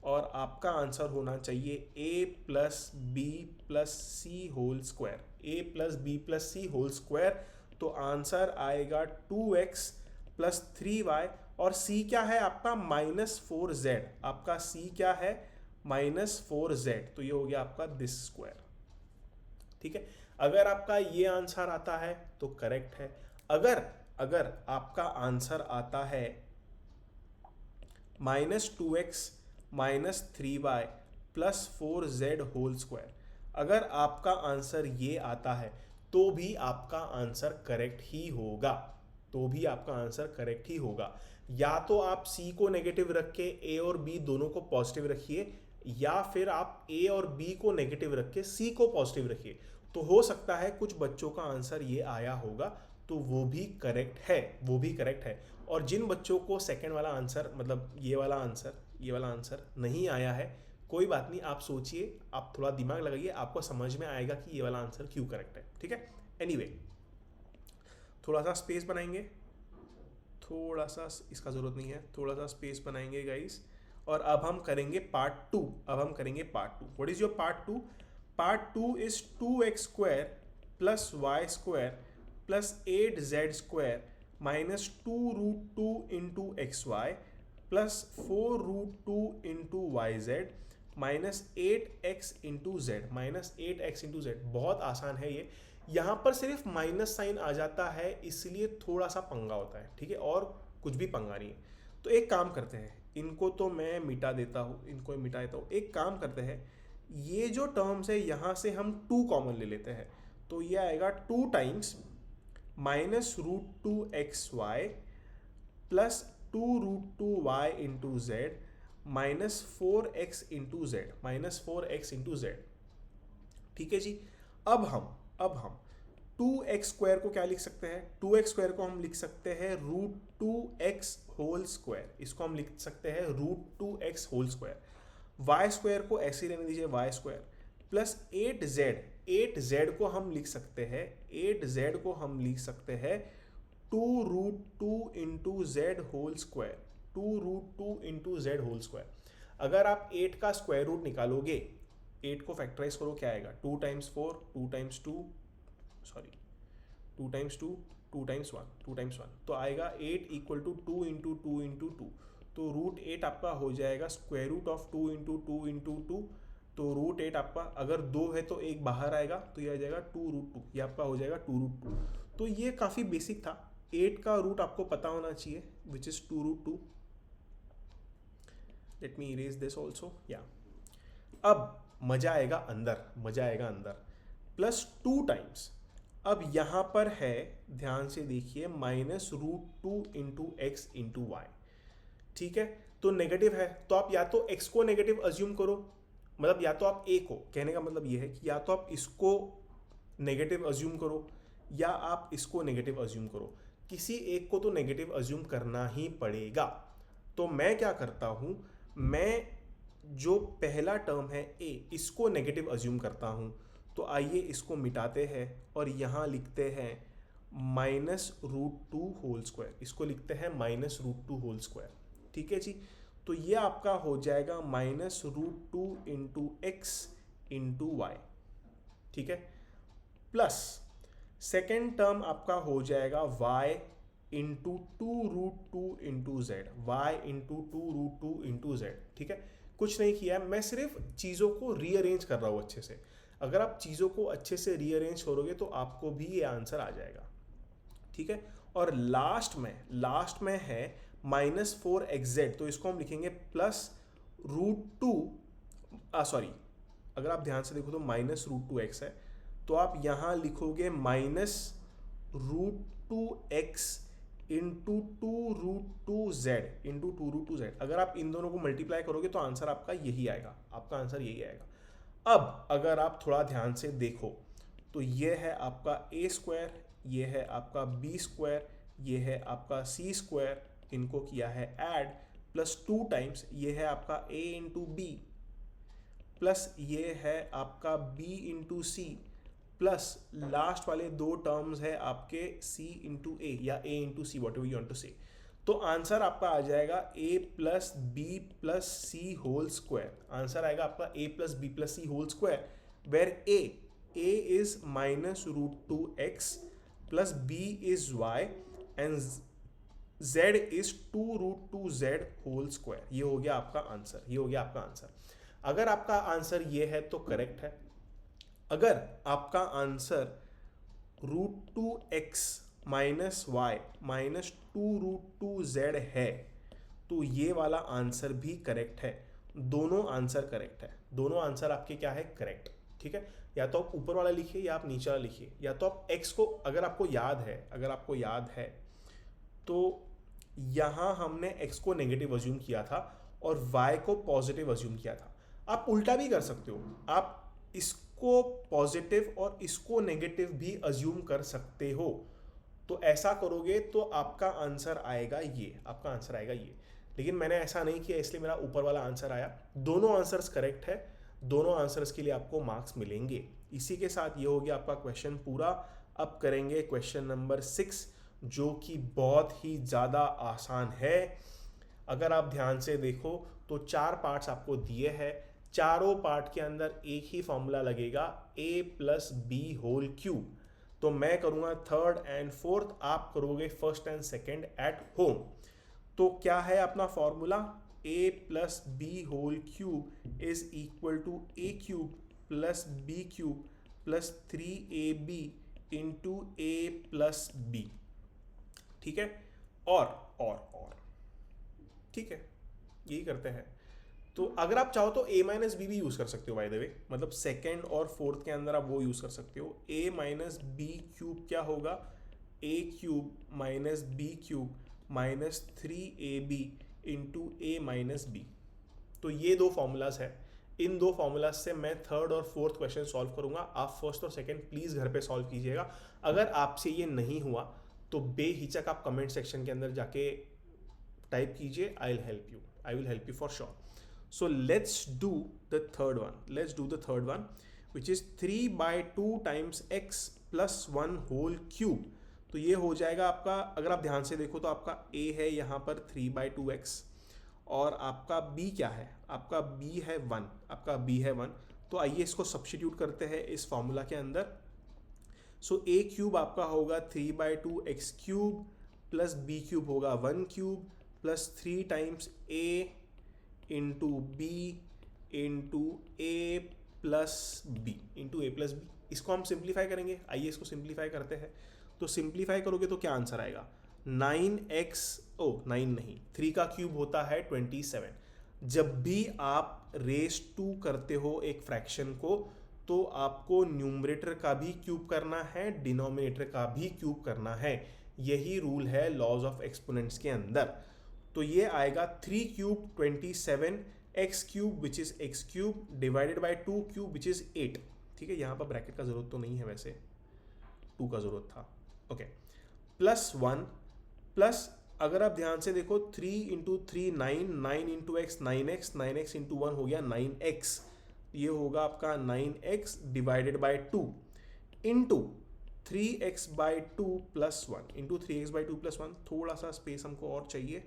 और आपका आंसर होना चाहिए a plus B plus C whole square, a plus B plus C whole square. तो आंसर आएगा 2x प्लस 3y, और c क्या है आपका -4z, आपका c क्या है -4z, तो ये हो गया आपका दिस स्क्वायर। ठीक है, अगर आपका ये आंसर आता है तो करेक्ट है। अगर अगर आपका आंसर आता है -2x -3y plus 4z whole square, अगर आपका आंसर ये आता है तो भी आपका आंसर करेक्ट ही होगा, तो भी आपका आंसर करेक्ट ही होगा। या तो आप c को नेगेटिव रख के a और b दोनों को पॉजिटिव रखिए, या फिर आप a और b को नेगेटिव रख के c को पॉजिटिव रखिए। तो हो सकता है कुछ बच्चों का आंसर ये आया होगा, तो वो भी करेक्ट है, वो भी करेक्ट है। और जिन बच्चों को सेकंड वाला आंसर, मतलब ये वाला आंसर नहीं आया है, कोई बात नहीं, आप सोचिए, आप थोड़ा दिमाग लगाइए, आपको समझ में आएगा कि ये वाला आंसर क्यों करेक्ट है। ठीक है, एनीवे, थोड़ा सा स्पेस बनाएंगे, थोड़ा सा, इसका ज़रूरत नहीं है, थोड़ा सा स्पेस बनाएंगे गाइस। और अब हम करेंगे पार्ट 2। अब हम करेंगे part 2। What is your part 2? Part 2 is 2x square plus y square plus 8z square minus 2√2 into x y plus 4√2 into y z minus 8x into z, -8x into z. बहुत आसान है ये, यहाँ पर सिर्फ माइनस साइन आ जाता है, इसलिए थोड़ा सा पंगा होता है। ठीक है, और कुछ भी पंगा नहीं है। तो एक काम करते हैं, इनको तो मैं मिटा देता हूँ, इनको मिटा देता हूँ। एक काम करते हैं, ये जो टर्म्स है यहाँ से हम 2 कॉमन ले लेते हैं, तो ये आएगा 2 times -√2xy plus 2√2y into Z minus 4x into Z, -4x into z. ठीक है जी। अब हम 2x स्क्वायर को क्या लिख सकते हैं? 2x स्क्वायर को हम लिख सकते हैं √2x होल स्क्वायर, इसको हम लिख सकते हैं √2x whole square. y square को ऐसे रहने दीजिए, y स्क्वायर प्लस 8z को हम लिख सकते हैं, 8z को हम लिख सकते हैं 2√2 into z whole square, 2√2 into z whole square. अगर आप 8 का स्क्वायर रूट निकालोगे, 8 को फैक्टराइज करो, क्या आएगा? 2 टाइम्स 4, 2 टाइम्स 2 टाइम्स 1, 2 टाइम्स 1, तो आएगा 8 इक्वल टू 2 इंटू 2 इंटू 2। तो √8 आपका हो जाएगा square root of 2 into 2 into 2। तो √8 आपका अगर 2 है तो एक बाहर आएगा, तो ये आ जाएगा 2√2, ये आपका हो जाएगा 2√2। तो ये काफ़ी बेसिक था, 8 का रूट आपको पता होना चाहिए, which is 2√2। Let me erase this also, या अब मजा आएगा अंदर, प्लस 2 टाइम्स, अब यहां पर है, ध्यान से देखिए, -√2 इंटू एक्स इंटू वाई। ठीक है, तो नेगेटिव है, तो आप या तो x को नेगेटिव अज्यूम करो, मतलब या तो आप a को, कहने का मतलब ये है कि या तो आप इसको नेगेटिव अज्यूम करो या आप इसको नेगेटिव अज्यूम करो, किसी एक को तो नेगेटिव अज्यूम करना ही पड़ेगा। तो मैं क्या करता हूं, मैं जो पहला टर्म है a, इसको नेगेटिव अज्यूम करता हूं। तो आइए इसको मिटाते हैं और यहाँ लिखते हैं -√2 होल स्क्वायर, इसको लिखते हैं -√2 होल स्क्वायर। ठीक है जी, तो ये आपका हो जाएगा -√2 इंटू एक्स इंटू वाई। ठीक है, प्लस सेकेंड टर्म आपका हो जाएगा y into 2√2 into z, y into 2√2 into z. ठीक है, कुछ नहीं किया, मैं सिर्फ चीज़ों को रीअरेंज कर रहा हूँ अच्छे से। अगर आप चीज़ों को अच्छे से रीअरेंज करोगे तो आपको भी ये आंसर आ जाएगा। ठीक है, और लास्ट में है -4xz, तो इसको हम लिखेंगे प्लस √2, सॉरी, अगर आप ध्यान से देखो तो -√2x है, तो आप यहाँ लिखोगे -√2x into 2√2z into 2√2z। अगर आप इन दोनों को मल्टीप्लाई करोगे तो आंसर आपका यही आएगा, आपका आंसर यही आएगा। अब अगर आप थोड़ा ध्यान से देखो तो ये है आपका a स्क्वायर, ये है आपका b स्क्वायर, ये है आपका c स्क्वायर, इनको किया है ऐड, प्लस 2 टाइम्स ये है आपका a इंटू बी, प्लस ये है आपका b इंटू सी, प्लस लास्ट वाले दो टर्म्स है आपके c इंटू ए या a into c, whatever you want to say. तो आंसर आपका आ जाएगा a plus B plus C whole square. Answer आएगा आपका a plus B plus C whole square, where a is -√2x plus b is y and z is 2√2z whole square. ये हो गया आपका आंसर, ये हो गया आपका आंसर। अगर आपका आंसर ये है तो करेक्ट है। अगर आपका answer √2x minus Y minus 2√2z है तो ये वाला आंसर भी करेक्ट है। दोनों आंसर करेक्ट है, दोनों आंसर आपके क्या है, करेक्ट। ठीक है, या तो आप ऊपर वाला लिखिए या आप नीचे वाला लिखिए, या तो आप x को, अगर आपको याद है तो यहाँ हमने x को नेगेटिव अज्यूम किया था और y को पॉजिटिव अज्यूम किया था। आप उल्टा भी कर सकते हो, आप इसको पॉजिटिव और इसको नेगेटिव भी अज्यूम कर सकते हो। तो ऐसा करोगे तो आपका आंसर आएगा ये, आपका आंसर आएगा ये। लेकिन मैंने ऐसा नहीं किया इसलिए मेरा ऊपर वाला आंसर आया। दोनों आंसर्स करेक्ट है, दोनों आंसर्स के लिए आपको मार्क्स मिलेंगे। इसी के साथ ये हो गया आपका क्वेश्चन पूरा। अब करेंगे क्वेश्चन नंबर 6 जो कि बहुत ही ज़्यादा आसान है। अगर आप ध्यान से देखो तो 4 पार्ट्स आपको दिए हैं, चारों पार्ट के अंदर एक ही फॉर्मूला लगेगा a plus b whole cube. तो मैं करूँगा थर्ड एंड फोर्थ, आप करोगे first and second at home. तो क्या है अपना formula, a plus b whole cube is equal to a cube plus b cube plus 3ab into a plus b. ठीक है, और ठीक है, यही करते हैं। तो अगर आप चाहो तो a माइनस बी भी यूज़ कर सकते हो बाय द वे, मतलब सेकेंड और फोर्थ के अंदर आप वो यूज़ कर सकते हो। a माइनस बी क्यूब क्या होगा, a cube minus b cube minus 3ab into a minus b. तो ये दो फॉर्मूलाज है, इन दो फॉर्मूलाज से मैं थर्ड और फोर्थ क्वेश्चन सॉल्व करूंगा। आप फर्स्ट और सेकंड प्लीज़ घर पे सॉल्व कीजिएगा। अगर आपसे ये नहीं हुआ तो बेहिचक आप कमेंट सेक्शन के अंदर जाके टाइप कीजिए, I will help you for sure. So let's do the third one which is 3/2 times x plus 1 whole cube। तो ये हो जाएगा आपका, अगर आप ध्यान से देखो तो आपका a है यहाँ पर 3/2x और आपका b क्या है, आपका b है 1, आपका b है 1। तो आइए इसको सब्स्टिट्यूट करते हैं इस फॉर्मूला के अंदर। सो a क्यूब आपका होगा 3/2x cube plus b cube होगा 1 cube plus 3 times a into b into A plus B into A plus b. इसको हम सिंप्लीफाई करेंगे, आइए इसको सिंप्लीफाई करते हैं। तो सिंप्लीफाई करोगे तो क्या आंसर आएगा, 9x 9 नहीं, 3 का क्यूब होता है 27। जब भी आप रेस टू करते हो एक फ्रैक्शन को तो आपको न्यूमरेटर का भी क्यूब करना है, डिनोमिनेटर का भी क्यूब करना है। यही रूल है लॉज ऑफ एक्सपोनेंट्स के अंदर। तो ये आएगा 3 cube 27 x cube which is x cube divided by 2 cube which is 8। ठीक है, यहाँ पर ब्रैकेट का जरूरत तो नहीं है, वैसे 2 का जरूरत था। ओके, प्लस 1 प्लस, अगर आप ध्यान से देखो 3 into 3 9, 9 into x 9x, 9x into 1 हो गया 9x। ये होगा आपका 9x divided by 2 into 3x by 2 plus 1 into 3x by 2 plus 1। थोड़ा सा स्पेस हमको और चाहिए,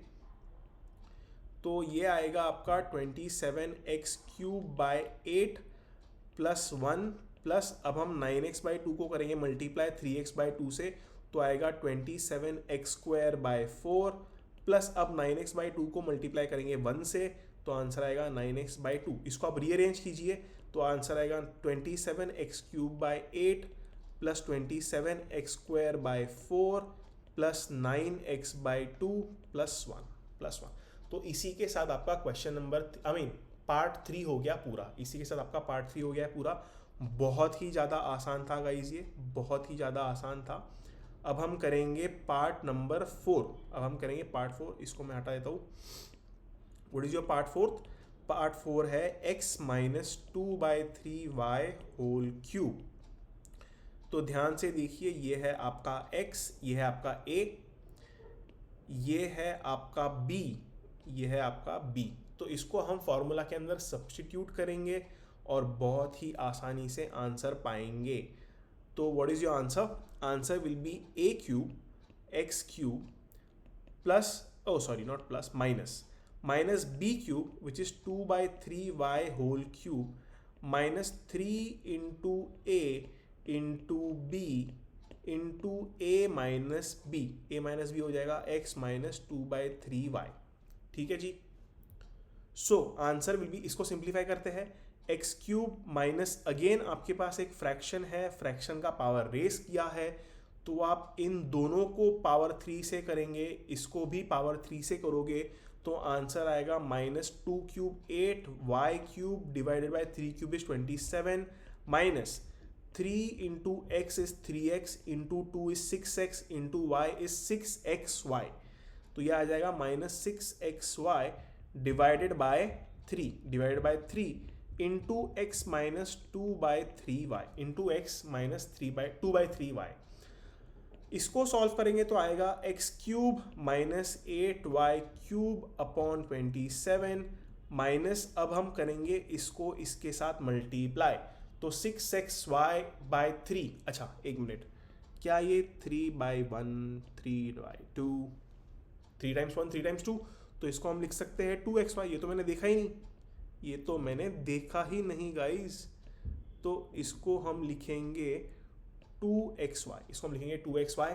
तो ये आएगा आपका 27x cube by 8 plus 1 plus, अब हम 9x बाई 2 को करेंगे मल्टीप्लाई 3x बाई 2 से, तो आएगा 27x स्क्वायर बाय 4 प्लस, अब 9x बाई 2 को मल्टीप्लाई करेंगे 1 से तो आंसर आएगा 9x बाई 2। इसको आप रीअरेंज कीजिए तो आंसर आएगा 27x cube by 8 plus 27x square by 4 plus 9x by 2 plus 1। तो इसी के साथ आपका क्वेश्चन नंबर पार्ट 3 हो गया पूरा। इसी के साथ आपका पार्ट 3 हो गया है पूरा। बहुत ही ज़्यादा आसान था गाइज, ये बहुत ही ज़्यादा आसान था। अब हम करेंगे पार्ट नंबर 4। अब हम करेंगे पार्ट 4, इसको मैं हटा देता हूँ। What is your part 4? Part 4 है x minus 2/3y whole cube. तो ध्यान से देखिए, ये है आपका x, ये है आपका a, ये है आपका b, ये है आपका b। तो इसको हम फॉर्मूला के अंदर सब्स्टिट्यूट करेंगे और बहुत ही आसानी से आंसर पाएंगे। तो what is your answer? Answer will be A cube x cube plus, oh sorry not plus, minus b cube which is 2/3y whole cube minus 3 into a into b into a minus b हो जाएगा x minus 2/3y। ठीक है जी। So answer will be, इसको simplify करते हैं, x cube minus, again आपके पास एक fraction है, फ्रैक्शन का पावर रेस किया है, तो आप इन दोनों को पावर 3 से करेंगे, इसको भी पावर 3 से करोगे, तो आंसर आएगा -2 cube 8y cube divided by 3 cube is 27 minus 3 into x is 3x into 2 is 6x into y is 6xy। तो यह आ जाएगा -6xy divided by 3 into x minus 2/3y into x minus 2/3y। इसको solve करेंगे तो आएगा x cube minus 8y cube upon 27 minus, अब हम करेंगे इसको इसके साथ मल्टीप्लाई, तो 6xy/3। अच्छा एक मिनट, क्या ये 3/1 3/2 3 टाइम्स 1 3 टाइम्स 2, तो इसको हम लिख सकते हैं 2xy। ये तो मैंने देखा ही नहीं गाइस, तो इसको हम लिखेंगे 2xy, इसको हम लिखेंगे 2xy।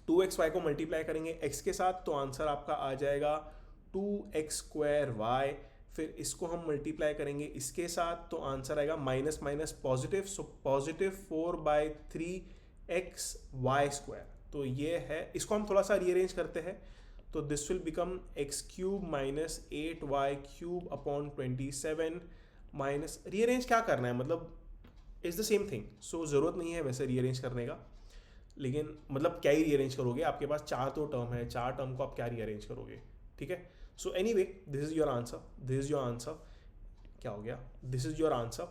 2xy को मल्टीप्लाई करेंगे x के साथ, तो आंसर आपका आ जाएगा 2x²y। फिर इसको हम मल्टीप्लाई करेंगे इसके साथ, तो आंसर आएगा minus minus positive, so positive 4/3xy²। तो ये है, इसको हम थोड़ा सा रीअरेंज करते हैं, तो this will become x cube minus 8y cube upon 27 minus, rearrange क्या करना है, मतलब इज द सेम थिंग, सो ज़रूरत नहीं है वैसे रीअरेंज करने का, लेकिन मतलब क्या ही रीअरेंज करोगे, आपके पास 4 तो टर्म है, 4 टर्म को आप क्या रीअरेंज करोगे, ठीक है। So anyway this is your answer, क्या हो गया, दिस इज योर आंसर।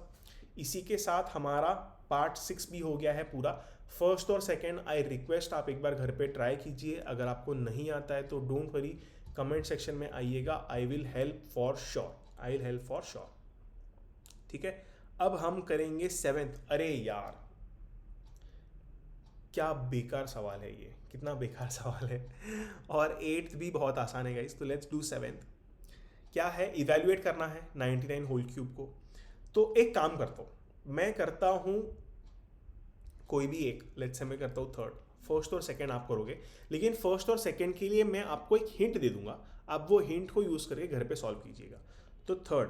इसी के साथ हमारा पार्ट 6 भी हो गया है पूरा। फर्स्ट और सेकेंड आई रिक्वेस्ट आप एक बार घर पे ट्राई कीजिए, अगर आपको नहीं आता है तो डोंट वरी, कमेंट सेक्शन में आइएगा, I will help for sure, ठीक है। अब हम करेंगे 7th। अरे यार क्या बेकार सवाल है ये, कितना बेकार सवाल है, और 8th भी बहुत आसान है गाइस, तो लेट्स डू 7th। क्या है, इवैल्यूएट करना है 99 होल क्यूब को। तो एक काम करता हूँ, मैं करता हूँ कोई भी एक, लेट्स से मैं करता हूँ 3rd, फर्स्ट और सेकंड आप करोगे, लेकिन फर्स्ट और सेकंड के लिए मैं आपको एक हिंट दे दूंगा, आप वो हिंट को यूज़ करके घर पे सॉल्व कीजिएगा। तो 3rd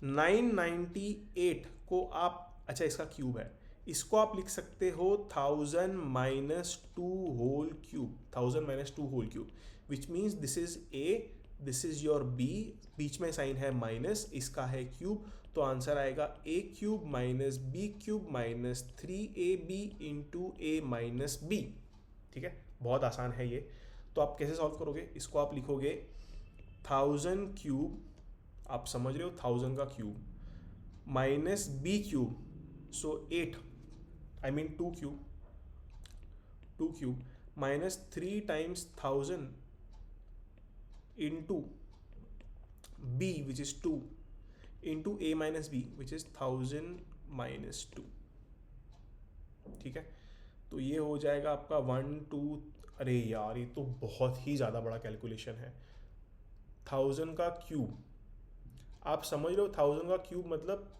998 को आप, अच्छा इसका क्यूब है, इसको आप लिख सकते हो 1000 minus 2 whole cube, which means this is A, this is your B, बीच में साइन है माइनस, इसका है क्यूब, तो आंसर आएगा a cube minus b cube minus 3ab into a minus b. ठीक है, बहुत आसान है ये। तो आप कैसे सॉल्व करोगे, इसको आप लिखोगे 1000 क्यूब, आप समझ रहे हो 1000 का cube, minus b cube, so 8, I mean 2 cube minus 3 times 1000 into b which is 2 into a minus b which is 1000 minus 2। ठीक है, तो ये हो जाएगा आपका 1 2, अरे यार ये तो बहुत ही ज़्यादा बड़ा कैलकुलेशन है। 1000 का क्यूब, आप समझ लो 1000 का क्यूब मतलब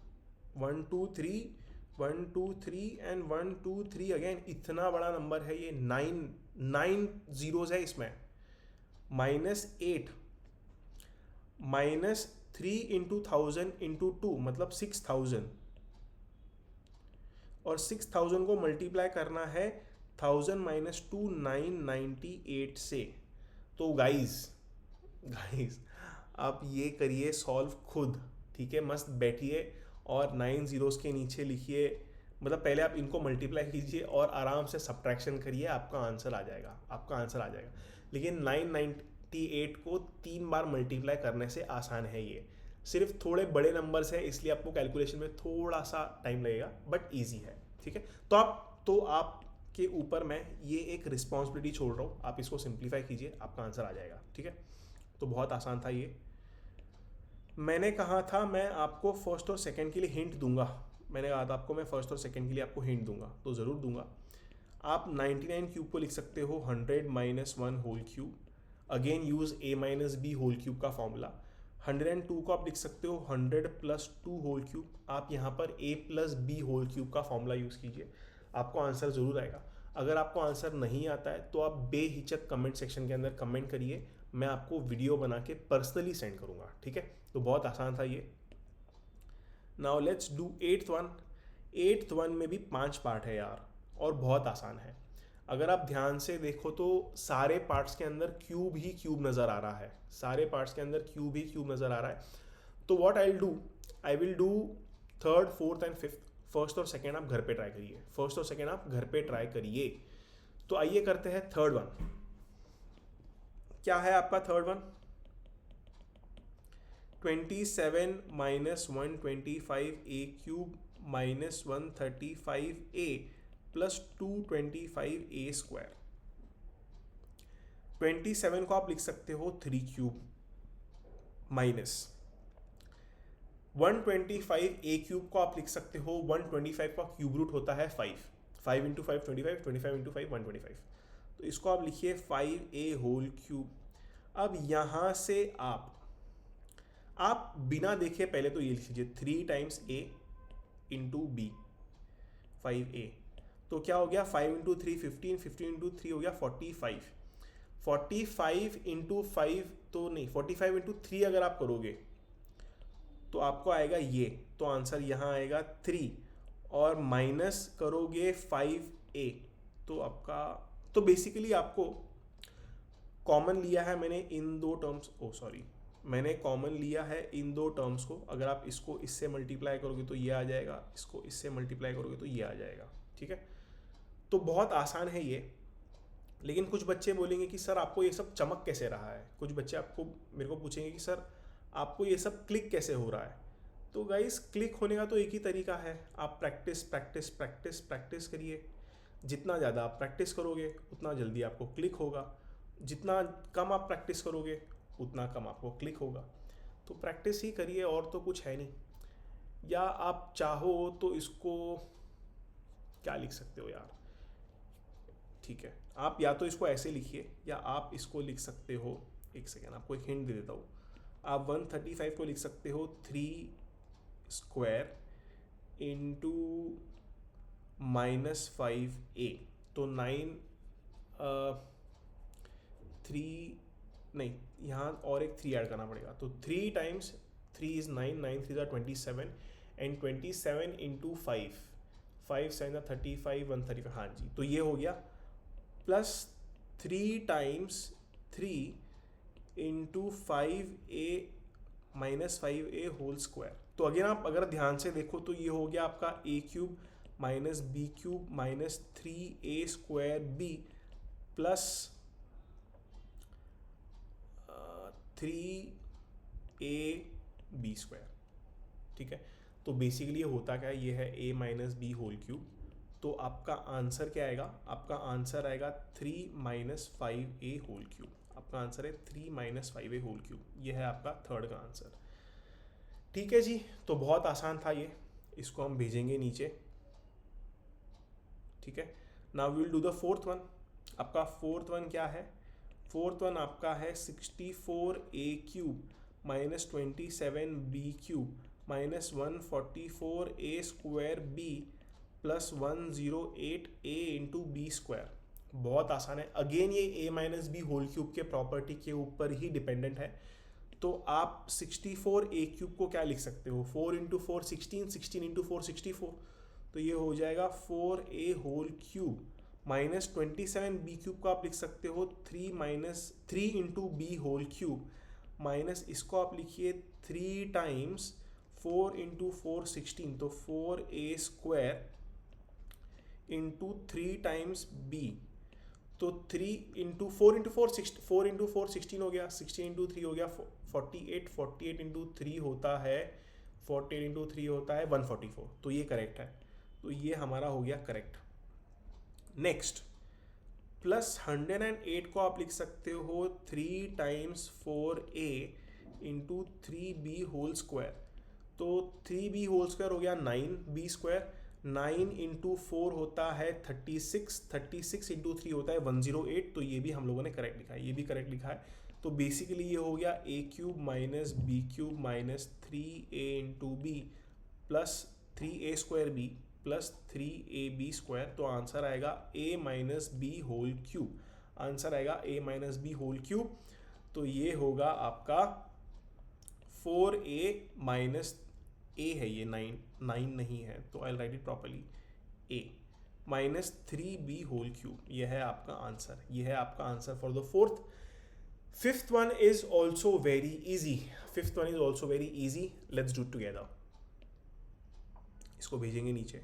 1 2 3 1 2 3 एंड 1 2 3 अगेन, इतना बड़ा नंबर है ये, 9 जीरोज है इसमें, माइनस 8 माइनस 3 इंटू 1000 इंटू 2 मतलब 6000, और 6000 को मल्टीप्लाई करना है 1000 माइनस 2 998 से। तो गाइज आप ये करिए सॉल्व खुद, ठीक है, मस्त बैठिए और 9 जीरोस के नीचे लिखिए, मतलब पहले आप इनको मल्टीप्लाई कीजिए और आराम से सब्ट्रैक्शन करिए, आपका आंसर आ जाएगा। लेकिन 998 को 3 बार मल्टीप्लाई करने से आसान है ये, सिर्फ थोड़े बड़े नंबर्स है इसलिए आपको कैलकुलेशन में थोड़ा सा टाइम लगेगा, बट ईजी है। ठीक है, तो आपके ऊपर मैं ये एक रिस्पॉन्सिबिलिटी छोड़ रहा हूँ, आप इसको सिंप्लीफाई कीजिए, आपका आंसर आ जाएगा। ठीक है, तो बहुत आसान था ये। मैंने कहा था मैं आपको फर्स्ट और सेकंड के लिए हिंट दूंगा, मैंने कहा था आपको मैं फर्स्ट और सेकंड के लिए आपको हिंट दूंगा, तो ज़रूर दूंगा। आप 99 क्यूब को लिख सकते हो 100 minus 1 whole cube, again use a minus b whole cube का फॉर्मूला। 102 को आप लिख सकते हो 100 प्लस 2 होल क्यूब, आप यहाँ पर a plus b whole cube का फॉर्मूला यूज़ कीजिए, आपको आंसर ज़रूर आएगा। अगर आपको आंसर नहीं आता है तो आप बेहिचक कमेंट सेक्शन के अंदर कमेंट करिए, मैं आपको वीडियो बना के पर्सनली सेंड करूँगा, ठीक है। तो बहुत आसान था ये। Now let's do 8th one. 8th one में भी 5 पार्ट है यार, और बहुत आसान है। अगर आप ध्यान से देखो तो सारे पार्ट्स के अंदर क्यूब ही क्यूब नज़र आ रहा है, सारे पार्ट्स के अंदर क्यूब ही क्यूब नज़र आ रहा है। तो what I will do 3rd 4th and 5th। First और सेकेंड आप घर पे ट्राई करिए, फर्स्ट और सेकेंड आप घर पे ट्राई करिए। तो आइए करते हैं 3rd वन। क्या है आपका 3rd वन? 27 माइनस 125 ए क्यूब माइनस 135 ए प्लस 225 ए स्क्वायर। 27 को आप लिख सकते हो 3 क्यूब माइनस 125 ए क्यूब को आप लिख सकते हो 125 का क्यूब रूट होता है 5, 5 इंटू 5 25, 25 इंटू 5 125, तो इसको आप लिखिए 5a होल क्यूब। अब यहाँ से आप बिना देखे पहले तो ये लिख लीजिए 3 times a into B 5a, तो क्या हो गया 5 इंटू 3 15, 15 इंटू 3 हो गया 45, 45 इंटू 5 तो नहीं 45 इंटू 3 अगर आप करोगे तो आपको आएगा ये, तो आंसर यहाँ आएगा 3, और माइनस करोगे 5a तो आपका, तो बेसिकली आपको कॉमन लिया है मैंने इन दो टर्म्स, मैंने कॉमन लिया है इन दो टर्म्स को। अगर आप इसको इससे मल्टीप्लाई करोगे तो ये आ जाएगा, इसको इससे मल्टीप्लाई करोगे तो ये आ जाएगा, ठीक है। तो बहुत आसान है ये। लेकिन कुछ बच्चे बोलेंगे कि सर आपको ये सब चमक कैसे रहा है, कुछ बच्चे आपको मेरे को पूछेंगे कि सर आपको ये सब क्लिक कैसे हो रहा है। तो गाइस क्लिक होने का तो एक ही तरीका है, आप प्रैक्टिस प्रैक्टिस प्रैक्टिस प्रैक्टिस करिए। जितना ज़्यादा आप प्रैक्टिस करोगे उतना जल्दी आपको क्लिक होगा, जितना कम आप प्रैक्टिस करोगे उतना कम आपको क्लिक होगा। तो प्रैक्टिस ही करिए, और तो कुछ है नहीं। या आप चाहो तो इसको क्या लिख सकते हो यार, ठीक है, आप या तो इसको ऐसे लिखिए या आप इसको लिख सकते हो, एक सेकेंड आपको एक हिंट दे देता हूँ। आप 135 को लिख सकते हो 3 स्क्वायर इंटू माइनस 5a, तो 9 3 नहीं, यहाँ और एक 3 ऐड करना पड़ेगा, तो 3 टाइम्स 3 इज़ 9, 9 3 27 एंड 27 इंटू 5, 5 7 35 135, हाँ जी, तो ये हो गया plus 3 times 3 into 5a minus 5a whole square. तो अगेन आप अगर ध्यान से देखो तो ये हो गया आपका a cube minus b cube minus 3a square b plus 3a b square, ठीक है। तो बेसिकली ये होता क्या है, ये है a minus b whole cube. तो आपका आंसर क्या आएगा, आपका आंसर आएगा 3 माइनस 5a होल क्यूब। आपका आंसर है 3 माइनस 5a होल क्यूब, ये है आपका 3rd का आंसर, ठीक है जी। तो बहुत आसान था ये, इसको हम भेजेंगे नीचे, ठीक है। Now we will do the 4th one. आपका 4th वन क्या है, 4th वन आपका है 64a cube minus 27b cube minus 144a square b plus 108a into b square. बहुत आसान है, अगेन ये a minus b whole cube के प्रॉपर्टी के ऊपर ही डिपेंडेंट है। तो आप 64a क्यूब को क्या लिख सकते हो, 4 इंटू 4 16, 16 इंटू 4 64, तो ये हो जाएगा 4a whole cube minus 27b cube को आप लिख सकते हो 3 into b whole cube minus इसको आप लिखिए 3 टाइम्स 4 इंटू 4 16, तो 4a square into 3 times b, तो 3 इंटू 4 इंटू 4 4 इंटू 4 16 हो गया, 16 इंटू 3 हो गया 48, 48 इंटू 3 होता है 48 इंटू 3 होता है 144, तो ये करेक्ट है। तो ये हमारा हो गया करेक्ट। नेक्स्ट प्लस 108 को आप लिख सकते हो 3 times 4a into 3b whole square, तो 3b होल स्क्वायर हो गया 9b स्क्वायर, 9 इंटू 4 होता है 36, 36 इंटू 3 होता है 108, तो ये भी हम लोगों ने करेक्ट लिखा है, ये भी करेक्ट लिखा है। तो बेसिकली ये हो गया a cube minus b cube minus 3a into B plus 3a square b plus 3ab square, तो आंसर आएगा a minus b whole cube, answer आएगा a minus b whole cube. तो ये होगा आपका 4a माइनस a है, ये 9 नहीं है, तो I write it properly, a minus 3b whole cube, यह है आपका आंसर, यह है आपका answer for the fourth. Fifth one is also very easy, fifth one is also very easy, let's do together. इसको भेजेंगे नीचे,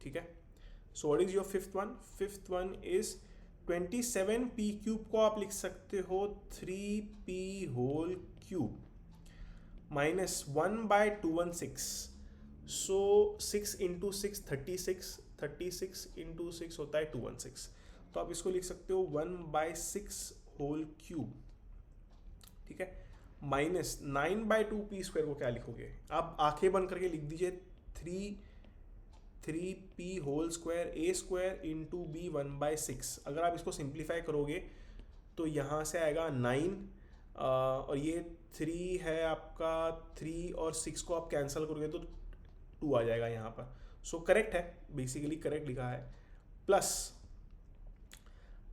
ठीक है। So what is your fifth one? Fifth one is 27p cube को आप लिख सकते हो 3p whole cube minus 1/216, so 6 into 6 36, 36 into 6 होता है 216, तो आप इसको लिख सकते हो 1/6 होल क्यूब, ठीक है। माइनस 9/2p स्क्वायर को क्या लिखोगे आप? आंखें बंद करके लिख दीजिए 3p whole square a square into b 1/6। अगर आप इसको सिंप्लीफाई करोगे तो यहाँ से आएगा 9 और ये 3 है आपका, 3 और 6 को आप कैंसिल करोगे तो 2 आ जाएगा यहाँ पर। सो करेक्ट है, बेसिकली करेक्ट लिखा है। प्लस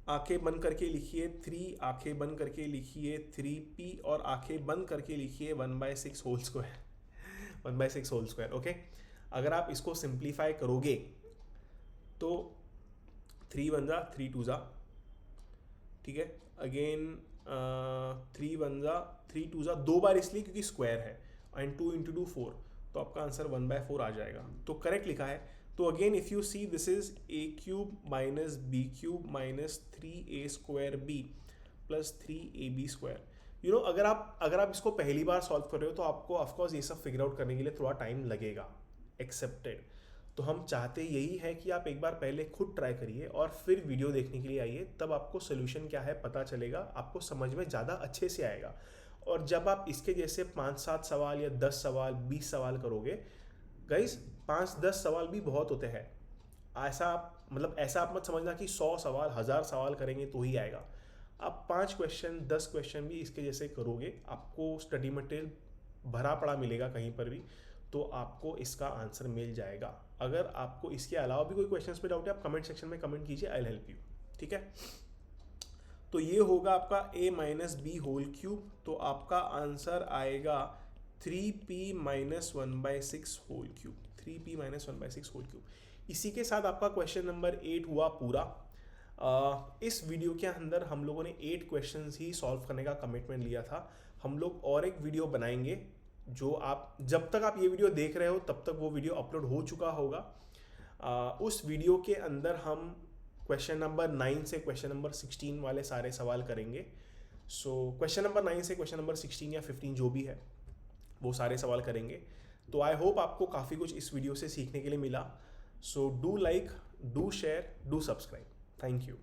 आंखें बंद करके लिखिए 3, आंखें बंद करके लिखिए 3p और आंखें बंद करके लिखिए 1/6 whole square, 1/6 whole square, okay. अगर आप इसको सिंप्लीफाई करोगे तो 3 1 जा 3 2 जा, ठीक है। अगेन 3 1 जा 3 2 जा, 2 बार इसलिए क्योंकि स्क्वायर है, एंड 2 इंटू 2 4, तो आपका आंसर 1/4 आ जाएगा, तो करेक्ट लिखा है। तो again if you see this is a cube minus b cube minus 3a square b plus 3ab square. You know, अगर आप इसको पहली बार सॉल्व कर रहे हो तो आपको ऑफकोर्स ये सब फिगर आउट करने के लिए थोड़ा टाइम लगेगा, एक्सेप्टेड। तो हम चाहते यही है कि आप एक बार पहले खुद ट्राई करिए और फिर वीडियो देखने के लिए आइए, तब आपको सोल्यूशन क्या है पता चलेगा, आपको समझ में ज़्यादा अच्छे से आएगा। और जब आप इसके जैसे 5-7 सवाल या 10 सवाल 20 सवाल करोगे, गाइस 5-10 सवाल भी बहुत होते हैं, ऐसा आप मत समझना कि 100 सवाल 1000 सवाल करेंगे तो ही आएगा। आप 5 क्वेश्चन 10 क्वेश्चन भी इसके जैसे करोगे, आपको स्टडी मटेरियल भरा पड़ा मिलेगा कहीं पर भी, तो आपको इसका आंसर मिल जाएगा। अगर आपको इसके अलावा भी कोई क्वेश्चंस पे डाउट है, आप कमेंट सेक्शन में कमेंट कीजिए, आई विल हेल्प यू, ठीक है। तो ये होगा आपका a minus b whole cube, तो आपका आंसर आएगा 3p minus 1/6 whole cube, 3p minus 1/6 whole cube. इसी के साथ आपका क्वेश्चन नंबर 8 हुआ पूरा। इस वीडियो के अंदर हम लोगों ने 8 क्वेश्चंस ही सॉल्व करने का कमिटमेंट लिया था। हम लोग और एक वीडियो बनाएंगे, जो आप जब तक आप ये वीडियो देख रहे हो तब तक वो वीडियो अपलोड हो चुका होगा। उस वीडियो के अंदर हम क्वेश्चन नंबर 9 से क्वेश्चन नंबर 16 वाले सारे सवाल करेंगे। सो क्वेश्चन नंबर 9 से क्वेश्चन नंबर 16 या 15 जो भी है वो सारे सवाल करेंगे। तो आई होप आपको काफ़ी कुछ इस वीडियो से सीखने के लिए मिला। So do like, do share, do subscribe. Thank you.